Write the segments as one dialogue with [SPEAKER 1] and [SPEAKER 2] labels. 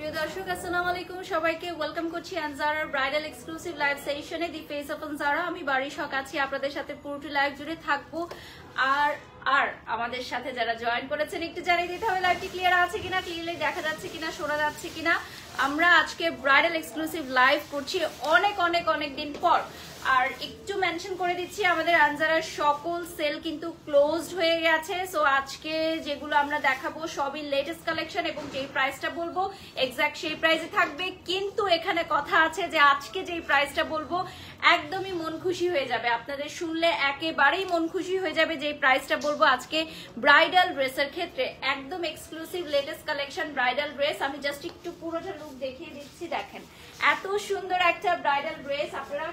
[SPEAKER 1] প্রিয় দর্শক আসসালামু আলাইকুম, সবাইকে ওয়েলকাম করছি আনজারার ব্রাইডাল এক্সক্লুসিভ লাইভ সেশনে দি ফেস অফ আনজারা। আমি বাড়ি শখ আছি, আপনাদের সাথে পুরোটি লাইভ জুড়ে থাকবো। আর আমাদের সাথে যারা জয়েন করেছেন একটু জানিয়ে দিতে হবে লাইভটি ক্লিয়ার আছে কিনা, ক্লিয়ারলি দেখা যাচ্ছে কিনা, শোনা যাচ্ছে কিনা। আমরা আজকে ব্রাইডাল এক্সক্লুসিভ লাইভ করছি অনেক দিন পর। আর একটু মেনশন করে দিচ্ছি, আমাদের আনজারার সকল সেল কিন্তু ক্লোজড হয়ে গেছে। সো আজকে যেগুলো আমরা দেখাবো সবই লেটেস্ট কালেকশন এবং যেই প্রাইসটা বলবো এক্সাক্ট সেই প্রাইসে থাকবে। কিন্তু এখানে কথা আছে যে আজকে যেই প্রাইসটা বলবো একদমই মন খুশি হয়ে যাবে, আপনাদের শুনলে একেবারেই মন খুশি হয়ে যাবে। যেই প্রাইসটা বলবো আজকে ব্রাইডাল ড্রেসের ক্ষেত্রে একদম exclusive latest collection bridal dress. আমি জাস্ট একটু পুরোটা লুক দেখিয়ে দিচ্ছি। দেখেন এত সুন্দর একটা ব্রাইডাল ড্রেস আপনারা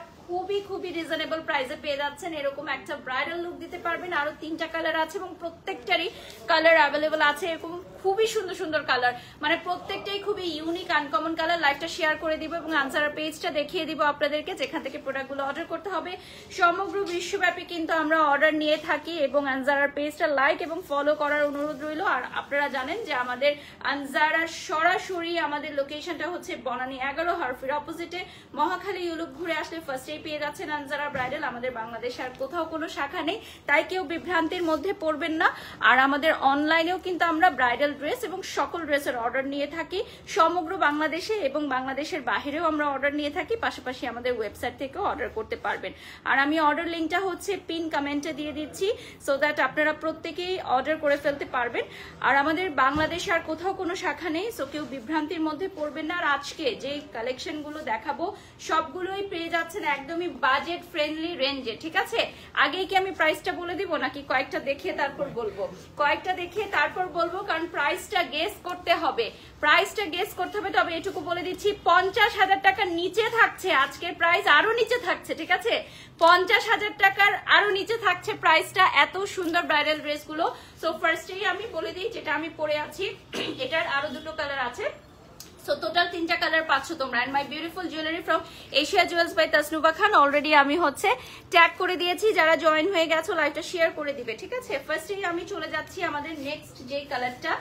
[SPEAKER 1] খুবই রিজনেবল প্রাইসে পেয়ে যাচ্ছেন। এরকম একটা ব্রাইডাল লুক দিতে পারবেন। আরো 3টা কালার আছে এবং প্রত্যেকটারই কালার অ্যাভেলেবল আছে। এরকম খুবই সুন্দর কালার, মানে প্রত্যেকটাই খুবই ইউনিক আনকমন কালার। লাইভটা শেয়ার করে দিব এবং আনসারের পেজটা দেখিয়ে দিব আপনাদেরকে, যেখান থেকে প্রোডাক্টগুলো অর্ডার করতে হবে। সমগ্র বিশ্বব্যাপী কিন্তু আমরা অর্ডার নিয়ে থাকি এবং আনজারার পেজটা লাইক এবং ফলো করার অনুরোধ রইল। আর আপনারা জানেন যে আমাদের আনজারার সরাসরি আমাদের লোকেশনটা হচ্ছে বনানী 11 হারফির অপোজিটে। মহাখালী ইউলুক ঘুরে আসলে ফার্স্টেই পেয়ে যাচ্ছেন আনজারা ব্রাইডাল। আমাদের বাংলাদেশ আর কোথাও কোনো শাখা নেই, তাই কেউ বিভ্রান্তির মধ্যে পড়বেন না। আর আমাদের অনলাইনেও কিন্তু আমরা ব্রাইডাল ড্রেস এবং সকল ড্রেসের অর্ডার নিয়ে থাকি সমগ্র বাংলাদেশে এবং বাংলাদেশের বাহিরেও আমরা অর্ডার নিয়ে থাকি। পাশাপাশি আমাদের ওয়েবসাইট থেকেও অর্ডার করতে পারবেন। আর আমি অর্ডার লিঙ্কটা হচ্ছে পিন কমেন্টে দিয়ে দিচ্ছি, সো দ্যাট আপনারা প্রত্যেকেই অর্ডার করে ফেলতে পারবেন। আর আমাদের বাংলাদেশে আর কোথাও কোনো শাখা নেই, সো কেউ বিভ্রান্তির মধ্যে পড়বেন না। আর আজকে যে কালেকশনগুলো দেখাবো সবগুলোই পেয়ে যাচ্ছেন একদমই বাজেট ফ্রেন্ডলি রেঞ্জে, ঠিক আছে? আগেই কি আমি প্রাইসটা বলে দিব নাকি কয়েকটা দেখিয়ে তারপর বলবো? কয়েকটা দেখিয়ে তারপর বলবো, কারণ প্রাইসটা গেস করতে হবে। তবে এটুকু বলে দিচ্ছি 50,000 টাকার নিচে থাকছে আজকের প্রাইস, আরো নিচে থাকছে, ঠিক আছে? 50,000 টাকার আরো নিচে থাকছে প্রাইসটা, এত সুন্দর ব্রাইডাল ড্রেস গুলো। সো ফার্স্টেই আমি বলে দিই যেটা আমি পরে আছি, এটার আরো দুটো কালার আছে। সো টোটাল 3টা কালার পাচ্ছ তোমরা। And my beautiful jewellery from Asia jewels by Tasnuba Khan already আমি হচ্ছে ট্যাগ করে দিয়েছি। যারা জয়েন হয়ে গেছো লাইভটা শেয়ার করে দিবে, ঠিক আছে? ফার্স্টেই আমি চলে যাচ্ছি আমাদের নেক্সট যে কালারটা,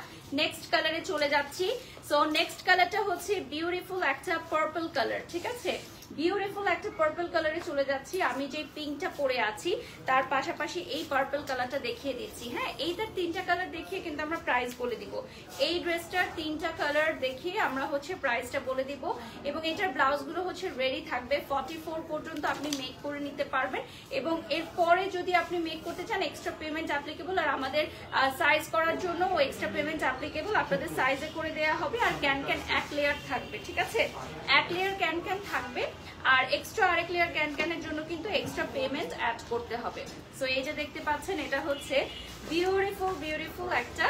[SPEAKER 1] নেক্সট কালারে চলে যাচ্ছি। সো নেক্সট কালারটা হচ্ছে বিউটিফুল একটা পার্পল কালার, ঠিক আছে? বিউটিফুল একটা পার্পল কালারে চলে যাচ্ছি। আমি যে পিঙ্কটা পরে আছি তার পাশাপাশি এই পার্পল কালারটা দেখিয়ে দিচ্ছি। হ্যাঁ, এইটার 3টা কালার দেখিয়ে কিন্তু আমরা প্রাইস বলে দিব। এই ড্রেসটার 3টা কালার দেখিয়ে আমরা হচ্ছে প্রাইসটা বলে দিব। এবং এটার ব্লাউজগুলো হচ্ছে রেডি থাকবে, 44 পর্যন্ত আপনি মেক করে নিতে পারবেন। এবং এরপরে যদি আপনি মেক করতে চান এক্সট্রা পেমেন্ট অ্যাপ্লিকেবল। আর আমাদের সাইজ করার জন্য এক্সট্রা পেমেন্ট অ্যাপ্লিকেবল, আপনাদের সাইজে করে দেওয়া হবে। আর ক্যান 1 লেয়ার থাকবে, ঠিক আছে? 1 লেয়ার ক্যান থাকবে। আর এক্সট্রা আরেক লেয়ার ক্যানের জন্য কিন্তু এক্সট্রা পেমেন্ট অ্যাড করতে হবে। সো এই যে দেখতে পাচ্ছেন এটা হচ্ছে বিউটিফুল একটা,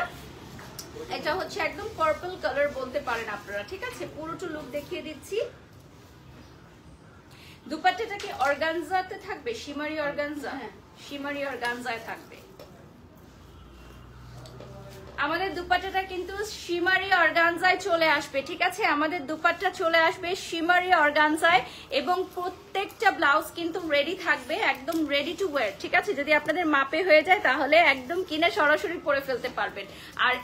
[SPEAKER 1] এটা হচ্ছে একদম পার্পল কালার বলতে পারেন আপনারা, ঠিক আছে? পুরোটা লুক দেখিয়ে দিচ্ছি। দুপাট্টাটা কি অর্গানজাতে থাকবে? শিমারি অর্গানজা, শিমারি অর্গানজায় থাকবে। আমাদের দুপাট্টাটা কিন্তু শিমারি অর্গানজায় চলে আসবে, ঠিক আছে? আমাদের দুপাট্টা চলে আসবে শিমারি অর্গানজায় এবং প্রত্যেকটা ব্লাউজ কিন্তু রেডি থাকবে, একদম রেডি টু ওয়্যার, ঠিক আছে? যদি আপনাদের মাপে হয়ে যায় তাহলে একদম কিনে সরাসরি পরে ফেলতে পারবেন। আর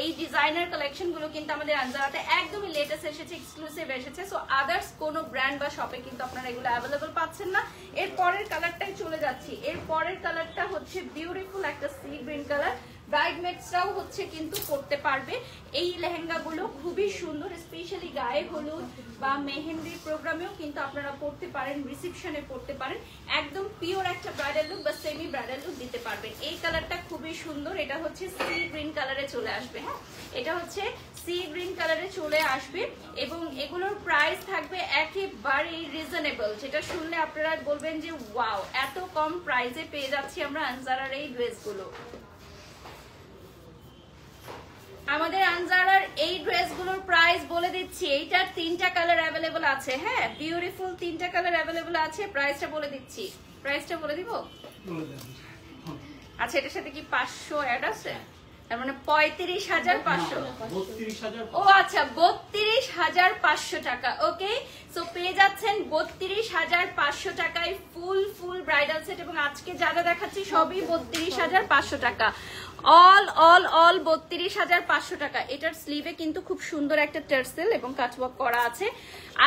[SPEAKER 1] এই ডিজাইনার কালেকশন গুলো কিন্তু আমাদের আনজারাতে একদমই লেটেস্ট এসেছে, এক্সক্লুসিভ এসেছে। সো আদার্স কোনো ব্র্যান্ড বা শপে কিন্তু আপনারা এগুলো অ্যাভেলেবল পাচ্ছেন না। এর পরের কালারটাই চলে যাচ্ছি। এর পরের কালারটা হচ্ছে বিউটিফুল একটা সি গ্রিন কালার। ব্রাইডমেটসরাও হচ্ছে কিন্তু পরতে পারবে এই লেহেঙ্গাগুলো, খুবই সুন্দর। স্পেশালি গায়ে হলুদ বা মেহেন্দির প্রোগ্রামেও কিন্তু আপনারা পরতে পারেন, রিসেপশনে পরতে পারেন। একদম পিওর একটা ব্রাইডাল লুক বা সেমি ব্রাইডাল লুক দিতে পারবেন। এই কালারটা খুবই সুন্দর, এটা হচ্ছে সি গ্রিন কালারে চলে আসবে। হ্যাঁ, এটা হচ্ছে সি গ্রিন কালারে চলে আসবে এবং এগুলোর প্রাইস থাকবে একেবারে রিজনেবল, যেটা শুনলে আপনারা বলবেন যে ওয়াও, এত কম প্রাইসে পেয়ে যাচ্ছি আমরা আনজারার এই ড্রেসগুলো। আমাদের আনজারার এই ড্রেসগুলোর প্রাইস বলে দিচ্ছি। এইটার 3টা কালার অ্যাভেলেবল আছে। হ্যাঁ, বিউটিফুল 3টা কালার অ্যাভেলেবল আছে। প্রাইসটা বলে দিচ্ছি, প্রাইসটা বলে দিব। আচ্ছা, এটার সাথে কি 500 অ্যাড আছে? তার মানে 35,500। ও আচ্ছা, 32,500 টাকা। ওকে, সো পেয়ে যাচ্ছেন 32,500 টাকায় ফুল ব্রাইডাল সেট, এবং আজকে যা যা দেখাচ্ছি সবই 32,500 টাকা। অল 32,500 টাকা। এটার স্লিভে কিন্তু খুব সুন্দর একটা টার্সেল এবং কাটওয়ার্ক করা আছে।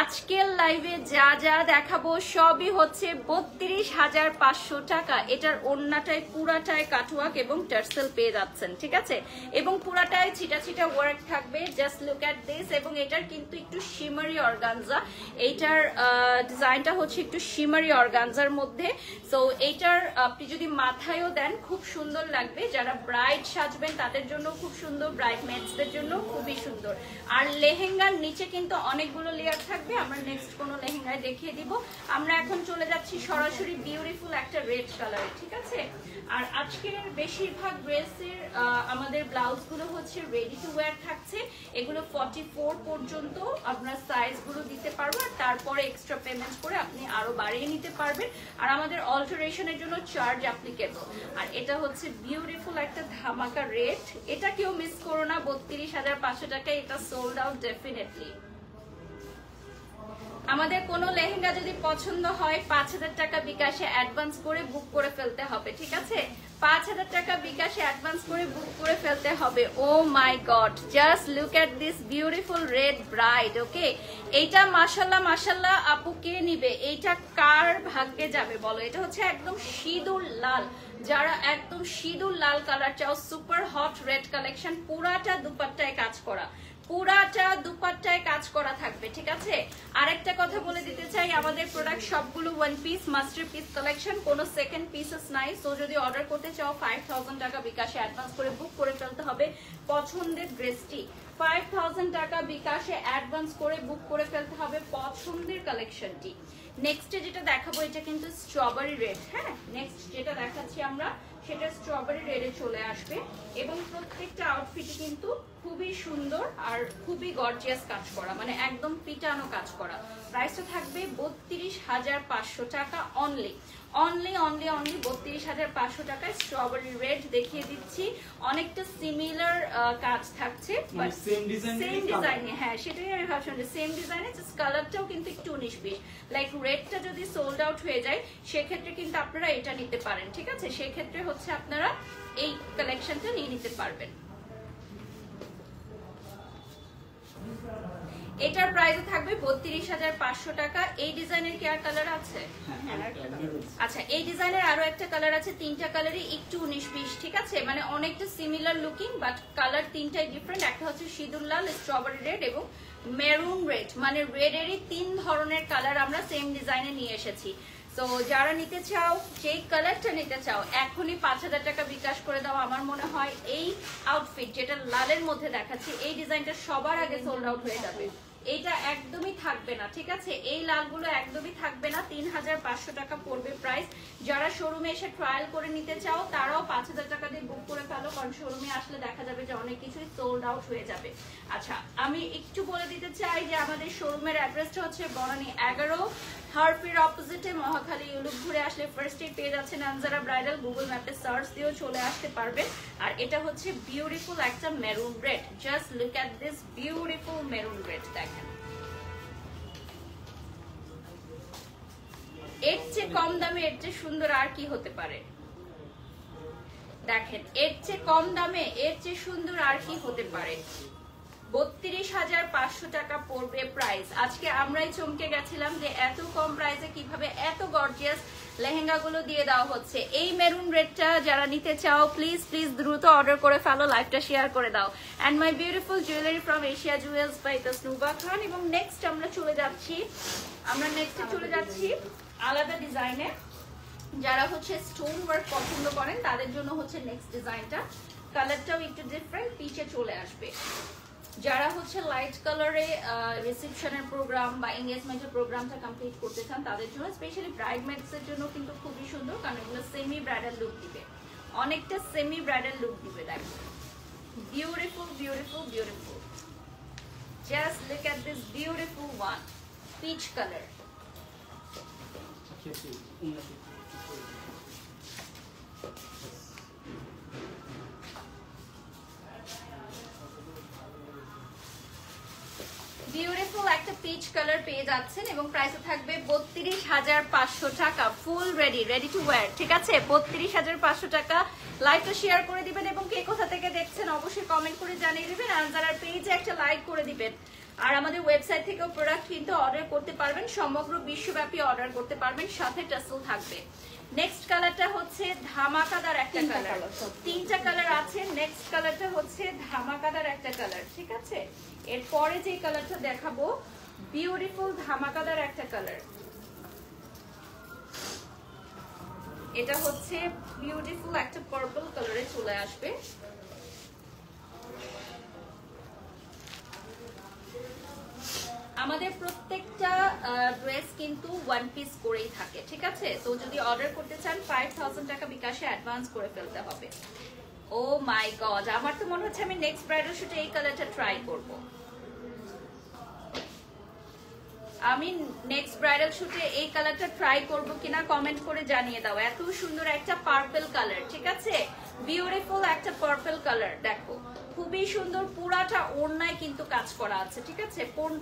[SPEAKER 1] আজকের লাইভে যা যা দেখাবো সবই হচ্ছে 32,500 টাকা। এটার ওড়নাটায় পুরাটায় কাটওয়ার্ক এবং টার্সেল পেয়ে যাচ্ছেন, ঠিক আছে, এবং পুরাটায় ছিটা ছিটা ওয়ার্ক থাকবে। Just look at this. এবং এটার কিন্তু একটু শিমারি অর্গানজা, এইটার ডিজাইনটা হচ্ছে একটু শিমারি অর্গানজার মধ্যে। সো এইটার আপনি যদি মাথায়ও দেন খুব সুন্দর লাগবে। যারা ব্রাইড সাজবেন তাদের জন্য খুব সুন্দর, ব্রাইড মেডসদের জন্য খুবই সুন্দর। আর লেহেঙ্গার নিচে কিন্তু অনেকগুলো লেয়ার থাকবে, আমরা নেক্সট কোনো লেহেঙ্গায় দেখিয়ে দিব। আমরা এখন চলে যাচ্ছি সরাসরি বিউটিফুল একটা রেড কালারে, ঠিক আছে। আর আজকের বেশিরভাগ ড্রেসের আমাদের ব্লাউজগুলো হচ্ছে রেডি টু ওয়্যার থাকছে। এগুলো 44 পর্যন্ত আপনার সাইজগুলো দিতে পারবো, আর তারপরে এক্সট্রা পেমেন্ট করে আপনি আরো বাড়িয়ে নিতে পারবেন। আর আমাদের অল্টারেশনের জন্য চার্জ অ্যাপ্লিকেবল। আর এটা হচ্ছে বিউটিফুল একটা ধামাকা রেট, এটা কেউ মিস করো না। 32,500 টাকায় এটা সোল্ড আউট ডেফিনেটলি। আমাদের কোনো লেহেঙ্গা যদি পছন্দ হয় 5,000 টাকা বিকাশে অ্যাডভান্স করে বুক করে ফেলতে হবে, ঠিক আছে। 5,000 টাকা বিকাশে অ্যাডভান্স করে বুক করে ফেলতে হবে। Oh my God, just look at this beautiful red bride. Okay, এইটা মাশাল্লাহ আপু কে নিবে? এইটা কার ভাগ্যে যাবে বলো? এটা হচ্ছে একদম সিঁদুর লাল। যারা একদম সিঁদুর লাল কালার চাও, সুপার হট রেড কালেকশন, পুরাটা দুপাট্টায় কাজ করা, পুরাটা দুপাট্টায় কাজ করা থাকবে, ঠিক আছে। আরেকটা কথা বলে দিতে চাই, আমাদের প্রোডাক্ট সবগুলো one piece master piece collection, কোনো সেকেন্ড পিসেস নাই। সো যদি অর্ডার করতে চাও 5,000 টাকা বিকাশে অ্যাডভান্স করে বুক করে ফেলতে হবে পছন্দের ড্রেসটি। 5,000 টাকা বিকাশে অ্যাডভান্স করে বুক করে ফেলতে হবে পছন্দের কালেকশনটি। নেক্সটে যেটা দেখাবো এটা কিন্তু স্ট্রবেরি রেড। হ্যাঁ, নেক্সট যেটা দেখাচ্ছি আমরা সেটা স্ট্রবেরি রেডে চলে আসবে, এবং প্রত্যেকটা আউটফিটে কিন্তু খুবই সুন্দর আর খুবই গর্জিয়াস কাজ করা, মানে একদম পিটানো কাজ করা। প্রাইসটা থাকবে 32,500 টাকা অনলি। 32,500 টাকায় স্ট্রবেরি রেড দেখিয়ে দিচ্ছি। অনেকটা সিমিলার কাজ থাকছে, সেম ডিজাইনে। হ্যাঁ, সেটাই আমি ভাবছিলাম যে সেম ডিজাইনে, জাস্ট কালারটাও কিন্তু একটু 19-20। লাইক রেডটা যদি সোল্ড আউট হয়ে যায় সেক্ষেত্রে কিন্তু আপনারা এটা নিতে পারেন, ঠিক আছে। সেক্ষেত্রে হচ্ছে আপনারা এই কালেকশনটা নিয়ে নিতে পারবেন। এটার প্রাইস থাকবে 32,500 টাকা। এই ডিজাইনের কি আর কালার আছে? আচ্ছা, এই ডিজাইনের আরো একটা কালার আছে। তিনটা কালারই একটু 19-20, ঠিক আছে, মানে অনেকটা সিমিলার লুকিং, বাট কালার তিনটাই ডিফারেন্ট। একটা হচ্ছে সিঁদুর লাল, স্ট্রবেরি রেড এবং মেরুন রেড, মানে রেডেরই 3 ধরনের কালার আমরা সেম ডিজাইনে নিয়ে এসেছি। তো যারা নিতে চাও, যেই কালারটা নিতে চাও, এখনই 5,000 টাকা বিকাশ করে দাও। আমার মনে হয় এই আউটফিট যেটা লালের মধ্যে দেখাচ্ছি, এই ডিজাইনটা সবার আগে সোল্ড আউট হয়ে যাবে। এটা একদমই থাকবে না, ঠিক আছে, এই লালগুলো একদমই থাকবে না। 3,500 টাকা পড়বে প্রাইস। যারা শোরুমে এসে ট্রায়াল করে নিতে চাও তারাও 5,000 টাকা দিয়ে বুক করে ফেলো, কারণ শোরুমে আসলে দেখা যাবে যে অনেক কিছুই সোল্ড আউট হয়ে যাবে। আচ্ছা, আমি একটু বলে দিতে চাই যে আমাদের শোরুমের অ্যাড্রেসটা হচ্ছে বনানী 11, হারফির অপোজিটে, মহাখালী। ইউলুপ ঘুরে আসলে ফার্স্টে পেয়ে যাচ্ছেন আনজারা ব্রাইডাল, গুগল ম্যাপে সার্চ দিয়েও চলে আসতে পারবেন। আর এটা হচ্ছে বিউটিফুল একটা maroon red. Just look at this beautiful maroon red. দেখেন, এর চেয়ে কম দামে এর চেয়ে সুন্দর আর কি হতে পারে? দেখেন, এর চেয়ে কম দামে এর চেয়ে সুন্দর আর কি হতে পারে? 32,500 টাকা পড়বে প্রাইস। আজকে আমরাই চমকে গেছিলাম যে এত কম প্রাইসে কিভাবে এত গর্জিয়াস লেহেঙ্গা গুলো দিয়ে দেওয়া হচ্ছে। এই মেরুন রেডটা যারা নিতে চাও প্লিজ দ্রুত অর্ডার করে ফেলো, লাইভটা শেয়ার করে দাও। And my beautiful jewellery from Asia jewels by Tasnuba Khan. এবং নেক্সট আমরা চলে যাচ্ছি আলাদা ডিজাইনে। যারা হচ্ছে স্টোন ওয়ার্ক পছন্দ করেন তাদের জন্য হচ্ছে নেক্সট ডিজাইনটা। কালারটাও একটু ডিফারেন্ট, পিছে চলে আসবে। যারা হচ্ছে লাইট কালারে রিসেপশনের প্রোগ্রাম বা এনগেজমেন্টের প্রোগ্রামটা কমপ্লিট করতে চান তাদের জন্য, স্পেশালি ব্রাইডমেডসের জন্য কিন্তু খুবই সুন্দর, কারণ এগুলো সেমি ব্রাইডাল লুক দিবে, অনেকটা সেমি ব্রাইডাল লুক দিবে। দেখো, beautiful beautiful beautiful. Just look at this beautiful one, peach colour. Beautiful একটা পিচ কালার পেয়ে যাচ্ছেন এবং প্রাইসে থাকবে 32,500 টাকা, ফুল রেডি টু ওয়্যার। ঠিক আছে, 32,500 টাকা। লাইভটা শেয়ার করে দিবেন এবং কে কোথা থেকে দেখছেন অবশ্যই কমেন্ট করে জানিয়ে দিবেন, আর যারা পেজে একটা লাইক করে দিবেন। আর আমাদের ওয়েবসাইট থেকেও প্রোডাক্ট কিন্তু অর্ডার করতে পারবেন, সমগ্র বিশ্বব্যাপী অর্ডার করতে পারবেন, সাথে টাসেল থাকবে। নেক্সট কালারটা হচ্ছে ধামাকাদার একটা কালার, 3টা কালার আছে। নেক্সট কালারটা হচ্ছে ধামাকাদার একটা কালার। ঠিক আছে, এরপরে যে কালারটা দেখাবো বিউটিফুল ধামাকাদার একটা কালার। এটা হচ্ছে বিউটিফুল একটা পার্পল কালারে চলে আসবে। আমাদের প্রত্যেকটা ড্রেস কিন্তু ওয়ান পিস করেই থাকে। ঠিক আছে, তো যদি অর্ডার করতে চান 5000 টাকা বিকাশে অ্যাডভান্স করে ফেলতে হবে। ও মাই গড, আমার তো মনে হচ্ছে আমি নেক্সট ব্রাইডাল শুটে এই কালারটা ট্রাই করব। আমি নেক্সট ব্রাইডাল শুটে এই কালারটা ট্রাই করব কিনা কমেন্ট করে জানিয়ে দাও। এত সুন্দর একটা পার্পল কালার। ঠিক আছে, বিউটিফুল একটা পার্পল কালার। দেখো খুবই সুন্দর, পুরাটা ওড়নায় কিন্তু কাজ করা আছে। ঠিক আছে,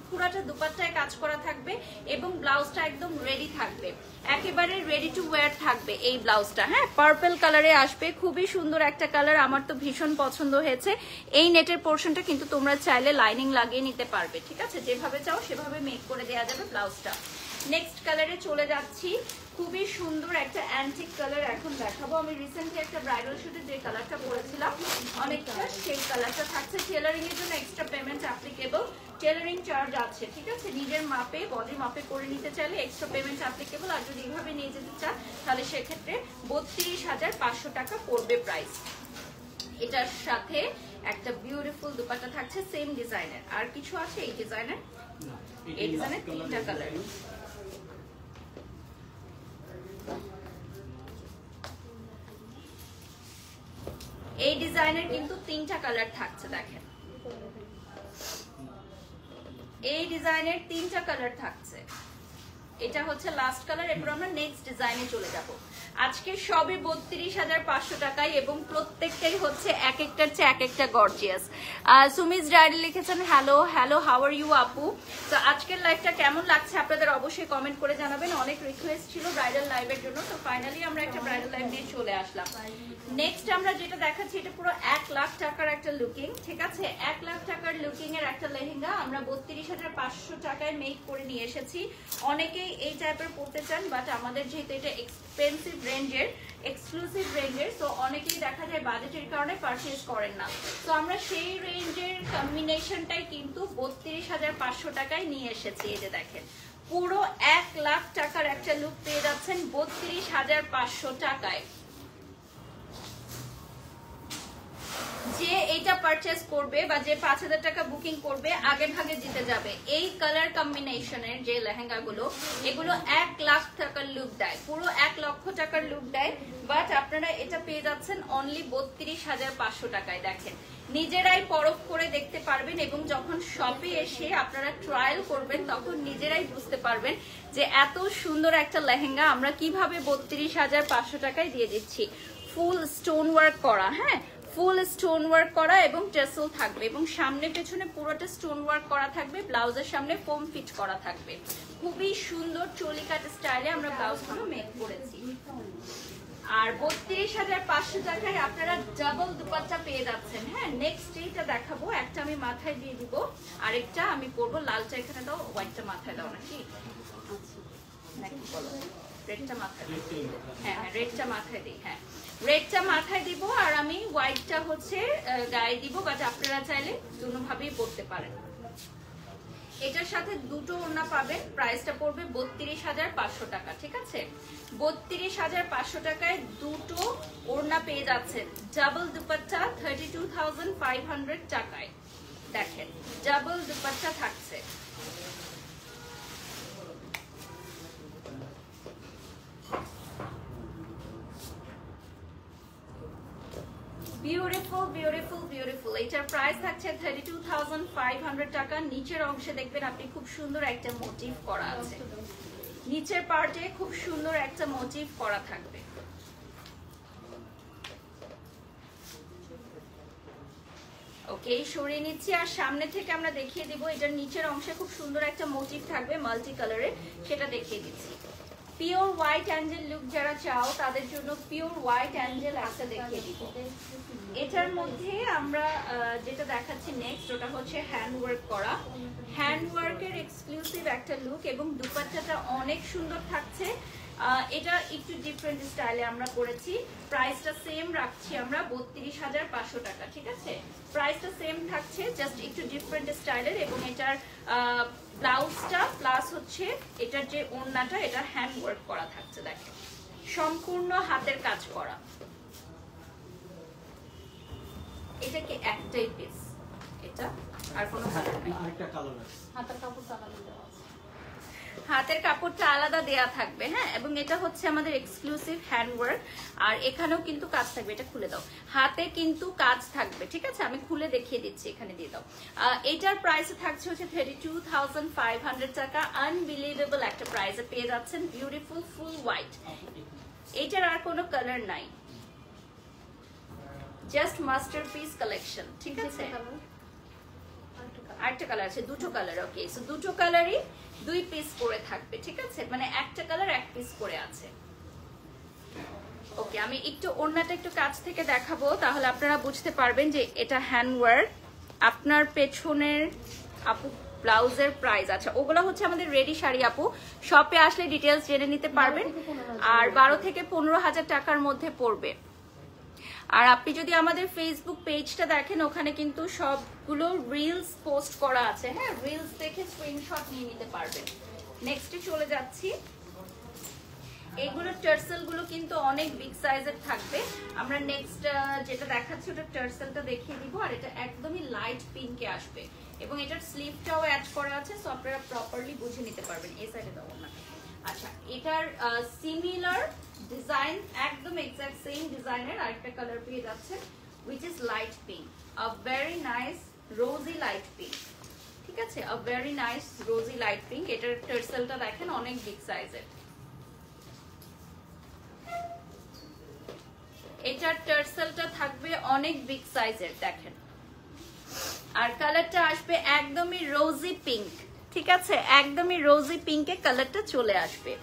[SPEAKER 1] পুরাটা দুপাট্টায় কাজ করা থাকবে এবং ব্লাউজটা একদম রেডি থাকবে, একেবারে রেডি টু ওয়্যার থাকবে এই ব্লাউজটা। হ্যাঁ, পার্পল কালারে আসবে, খুবই সুন্দর একটা কালার, আমার তো ভীষণ পছন্দ হয়েছে। এই নেটের পোর্শনটা কিন্তু তোমরা চাইলে লাইনিং লাগিয়ে নিতে পারবে। ঠিক আছে, যেভাবে চাও সেভাবে মেক করে দেওয়া যাবে ব্লাউজটা। নেক্সট কালারে চলে যাচ্ছি, খুবই সুন্দর একটা অ্যান্টিক কালার এখন দেখাবো। আমি রিসেন্টলি একটা ব্রাইডাল শুটে যে কালারটা পরেছিলাম অনেকটা সেই কালারটা থাকছে। টেলারিং এর জন্য extra payment applicable, tailoring charge আছে। ঠিক আছে, নিজের মাপে বডি মাপে করে নিতে চাইলে এক্সট্রা পেমেন্ট অ্যাপ্লিকেবল, আর যদি এইভাবে নিয়ে যেতে চান তাহলে সেক্ষেত্রে 32,500 টাকা পড়বে প্রাইস। এটার সাথে একটা বিউটিফুল দুপাট্টা থাকছে সেম ডিজাইনের। আর কিছু আছে এই ডিজাইনের? এই ডিজাইনের 3টা কালার। এই ডিজাইনের কিন্তু 3টা কালার থাকছে। দেখেন এই ডিজাইনের 3টা কালার থাকছে। এটা হচ্ছে লাস্ট কালার। এরপর আমরা নেক্সট ডিজাইনে চলে যাব। আজকে সবে 32,500 টাকায় এবং প্রত্যেকটাই হচ্ছে এক একটার চেয়ে এক একটা গর্জিয়াস। সুমিজ ডায়েরি লিখেছেন হ্যালো হাউ আর ইউ আপু। তো আজকের লাইভটা কেমন লাগছে আপনাদের অবশ্যই কমেন্ট করে জানাবেন। অনেক রিকোয়েস্ট ছিল ব্রাইডাল লাইভের জন্য, তো ফাইনালি আমরা একটা ব্রাইডাল লাইভ নিয়ে চলে আসলাম। নেক্সট আমরা যেটা দেখাচ্ছি এটা পুরো 1 লাখ টাকার একটা লুকিং। ঠিক আছে, 1 লাখ টাকার লুকিং এর একটা লেহেঙ্গা আমরা 32,500 টাকায় মেক করে নিয়ে এসেছি। অনেকেই এই টাইপের পড়তে চান, বাট আমাদের যেহেতু এটা এক্সপেন্সিভ রেঞ্জের, এক্সক্লুসিভ রেঞ্জের, তো অনেকেই দেখা যায় বাজেটের কারণে পারচেজ করেন না। তো আমরা সেই রেঞ্জের কম্বিনেশনটাই কিন্তু 32,500 টাকায় নিয়ে এসেছি। এই যে দেখেন পুরো 1 লাখ টাকার একটা লুক পেয়ে যাচ্ছেন 32,500 টাকায়। যে এইটা পারচেজ করবে বা যে 5,000 টাকা বুকিং করবে আগে ভাগে জিতে যাবে। এই কালার কম্বিনেশনের যে লেহেঙ্গা গুলো এগুলো 1 লাখ টাকার লুক দেয়, পুরো 1 লক্ষ টাকার লুক দেয়, বাট আপনারা এটা পেয়ে যাচ্ছেন অনলি 32,500 টাকায়। দেখেন নিজেরাই পরখ করে দেখতে পারবেন এবং যখন শপে এসে আপনারা ট্রায়াল করবেন তখন নিজেরাই বুঝতে পারবেন যে এত সুন্দর একটা লেহেঙ্গা আমরা কিভাবে 32,500 টাকায় দিয়ে দিচ্ছি। ফুল স্টোন ওয়ার্ক করা, হ্যাঁ ফুল স্টোন ওয়ার্ক করা এবং টেসেল থাকবে এবং সামনে পেছনে পুরোটা স্টোন ওয়ার্ক করা থাকবে। ব্লাউজের সামনে ফোম ফিট করা থাকবে। খুবই সুন্দর চলি কাট স্টাইলে আমরা ব্লাউজগুলো মেক করেছি। আর 32,500 টাকায় আপনারা ডাবল দুপাট্টা পেয়ে যাচ্ছেন। হ্যাঁ, নেক্সট এইটা দেখাবো। একটা আমি মাথায় দিয়ে দিব, আরেকটা আমি পরবো। লালটা এখানে দাও, হোয়াইটটা মাথায় দাও নাকি নাকি বলো? রেডটা মাথায় দিই। হ্যাঁ রেডটা মাথায় দিই। হ্যাঁ রেডটা মাথায় দিব আর আমি হোয়াইটটা হচ্ছে গায়ে দিব, বাট আপনারা চাইলে দুটোভাবেই পরতে পারেন। এটার সাথে দুটো ওড়না পাবেন। প্রাইসটা পড়বে 32,500 টাকা। ঠিক আছে, 32,500 টাকায় দুটো ওড়না পেয়ে যাচ্ছেন। ডাবল দুপাট্টা 32,500 টাকায়। দেখেন ডাবল দুপাট্টা থাকছে। Beautiful beautiful beautiful. এটার প্রাইস থাকছে 32,500 টাকা। নিচের অংশে দেখবেন আপনি খুব সুন্দর একটা মোটিভ করা আছে, নিচের পার্টে খুব সুন্দর একটা মোটিভ করা থাকবে। ওকে, সরিয়ে নিচ্ছি। আর সামনে থেকে আমরা দেখিয়ে দিব, এটার নিচের অংশে খুব সুন্দর একটা মোটিভ থাকবে মাল্টি কালারের, সেটা দেখিয়ে দিচ্ছি। পিওর হোয়াইট অ্যাঞ্জেল লুক যারা চাও তাদের জন্য পিওর হোয়াইট অ্যাঞ্জেল একটা দেখিয়ে দিব। এটার মধ্যে আমরা যেটা দেখাচ্ছি নেক্সট, ওটা হচ্ছে হ্যান্ড ওয়ার্ক করা, হ্যান্ড ওয়ার্কের এক্সক্লুসিভ একটা লুক, এবং দুপাট্টাটা অনেক সুন্দর থাকছে। এটা একটু ডিফারেন্ট স্টাইলে আমরা করেছি। প্রাইসটা সেম রাখছি আমরা 32,500 টাকা, ঠিক আছে? প্রাইসটা সেম থাকছে, জাস্ট একটু ডিফারেন্ট স্টাইলের। এবং এটার ব্লাউজটা প্লাস হচ্ছে এটার যে ওড়নাটা, এটা হ্যান্ড ওয়ার্ক করা থাকছে, দেখেন সম্পূর্ণ হাতের কাজ করা। এটা কি একটাই পিস, এটা আর কোনো কালার নেই, আরেকটা কালার আছে, হাতের কাপড়টা আলাদা দেওয়া আছে, হাতের কাপড়টা আলাদা দেয়া থাকবে। হ্যাঁ, এবং এটা হচ্ছে আমাদের এক্সক্লুসিভ হ্যান্ড ওয়ার্ক। আর এখানেও কিন্তু কাজ থাকবে, এটা খুলে দাও, হাতে কিন্তু কাজ থাকবে, ঠিক আছে? আমি খুলে দেখিয়ে দিচ্ছি, এখানে দিয়ে দাও। এটার প্রাইস থাকছে হচ্ছে 32,500 টাকা। আনবিলিভেবল একটা প্রাইসে পেয়ে যাচ্ছেন, বিউটিফুল ফুল হোয়াইট। এটার আর কোনো কালার নাই, জাস্ট মাস্টারপিস কালেকশন, ঠিক আছে? আরেকটা কালার আছে, দুটো কালার। ওকে, সো দুটো কালারই 2 পিস করে থাকবে, ঠিক আছে? মানে একটা কালার 1 পিস করে আছে। ওকে, আমি একটু ওড়নাটা একটু কাছ থেকে দেখাবো, তাহলে আপনারা বুঝতে পারবেন যে এটা হ্যান্ড ওয়ার্ক। আপনার পেছনের আপু ব্লাউজের প্রাইস, আচ্ছা ওগুলো হচ্ছে আমাদের রেডি শাড়ি আপু, শপে আসলে ডিটেলস জেনে নিতে পারবেন। আর 12 থেকে 15,000 টাকার মধ্যে পড়বে। আর আপনি যদি আমাদের ফেসবুক পেজটা দেখেন, ওখানে কিন্তু সবগুলো রিলস পোস্ট করা আছে। হ্যাঁ, রিলস দেখে স্ক্রিনশট নিয়ে নিতে পারবেন। নেক্সটে চলে যাচ্ছি। এগুলোর টার্সেল গুলো কিন্তু অনেক বিগ সাইজের থাকবে। আমরা নেক্সট যেটা দেখাচ্ছি ওটা টার্সেলটা দেখিয়ে দিব। আর এটা একদমই লাইট পিঙ্কে আসবে, এবং এটার স্লিভটাও অ্যাড করা আছে, সো আপনারা প্রপারলি বুঝে নিতে পারবেন। এই সাইডে দাও না। আচ্ছা, এটার সিমিলার ডিজাইন, একদম এক্সাক্ট সেম ডিজাইনের আরেকটা কালার পেয়ে যাচ্ছে, which is light pink, a very nice rosy light pink, ঠিক আছে? a very nice rosy light pink। এটার টার্সেলটা দেখেন অনেক বিগ সাইজের, এটার টার্সেলটা থাকবে অনেক বিগ সাইজের, দেখেন। আর কালারটা আসবে একদমই রোজি পিঙ্ক, ঠিক আছে? একদমই রোজি পিঙ্কে কালারটা চলে আসবে।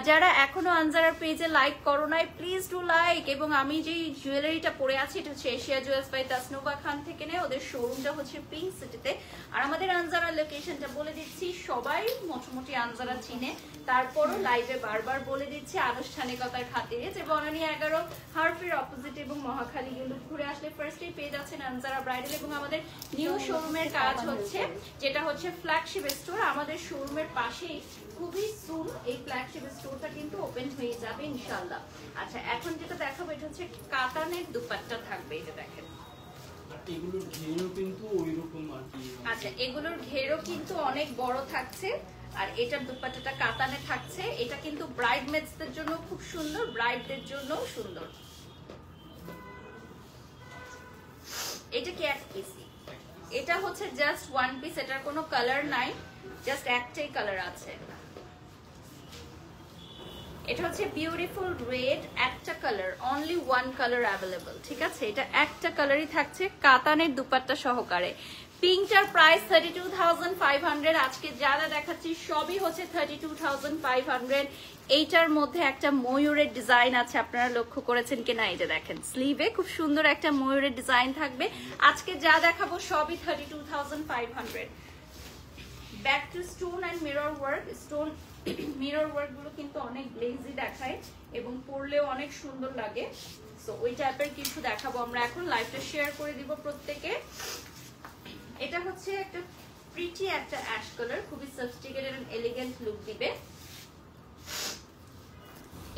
[SPEAKER 1] যারা এখনো আনজারার পেজে লাইক করো নাই, প্লিজ ডু লাইক। এবং আমি যে জুয়েলারিটা পরে আছি, এটা হচ্ছে এশিয়া জুয়েলার্স বাই তাসনুবা খান থেকে নেয়। ওদের শোরুমটা হচ্ছে পিঙ্ক সিটিতে। আর আমাদের আনজারার লোকেশনটা বলে দিচ্ছি, সবাই মোটামুটি আনজারা চিনে, তারপরও লাইভে বারবার বলে দিচ্ছি আনুষ্ঠানিকতার খাতিরে, যে বনানী 11 হারফের অপোজিট এবং মহাখালী ইউনিট ঘুরে আসলে ফার্স্টেই পেয়ে যাচ্ছেন আনজারা ব্রাইডাল। এবং আমাদের নিউ শোরুমের কাজ হচ্ছে, যেটা হচ্ছে ফ্ল্যাগশিপ স্টোর। আমাদের শোরুমের পাশেই খুবই সুন এই ফ্ল্যাগশিপ স্টোরটা কিন্তু ওপেন হয়ে যাবে ইনশাআল্লাহ। আচ্ছা, এখন যেটা দেখাবো এটা হচ্ছে কাতানের দুপাট্টা থাকবে, এটা দেখেন।
[SPEAKER 2] এগুলোর ঘেরও কিন্তু ওইরকম আর কি।
[SPEAKER 1] আচ্ছা, এগুলোর ঘেরও কিন্তু অনেক বড় থাকছে। আর এটার দুপাট্টাটা কাতানে থাকছে। এটা কিন্তু ব্রাইডমেডসদের জন্য খুব সুন্দর, ব্রাইডদের জন্য সুন্দর। এটা কি এক পিস? এটা হচ্ছে জাস্ট 1 পিস, এটার কোনো কালার নাই, জাস্ট একটাই কালার আছে। এটা হচ্ছে বিউটিফুল রেড, একটা কালার, অনলি 1 কালার অ্যাভেলেবল, ঠিক আছে? এটা একটা কালারই থাকছে কাতানের দুপাট্টা সহকারে। পিঙ্কটার প্রাইস 32,500। আজকে যারা দেখাচ্ছি সবই হচ্ছে 32,500। এইটার মধ্যে একটা ময়ূরের ডিজাইন আছে, আপনারা লক্ষ্য করেছেন কিনা? এটা দেখেন, স্লিভে খুব সুন্দর একটা ময়ূরের ডিজাইন থাকবে। আজকে যা দেখাবো সবই 32,500। Back to stone and mirror work. Stone mirror work গুলো কিন্তু অনেক গ্লেজি দেখায় এবং পরলেও অনেক সুন্দর লাগে। সো ওই টাইপের কিছু দেখাবো আমরা এখন, লাইভটা শেয়ার করে দিব প্রত্যেকে। এটা হচ্ছে একটা প্রিটি একটা অ্যাশ কালার, খুবই সফিস্টিকেটেড এন্ড এলিগেন্ট লুক দিবে।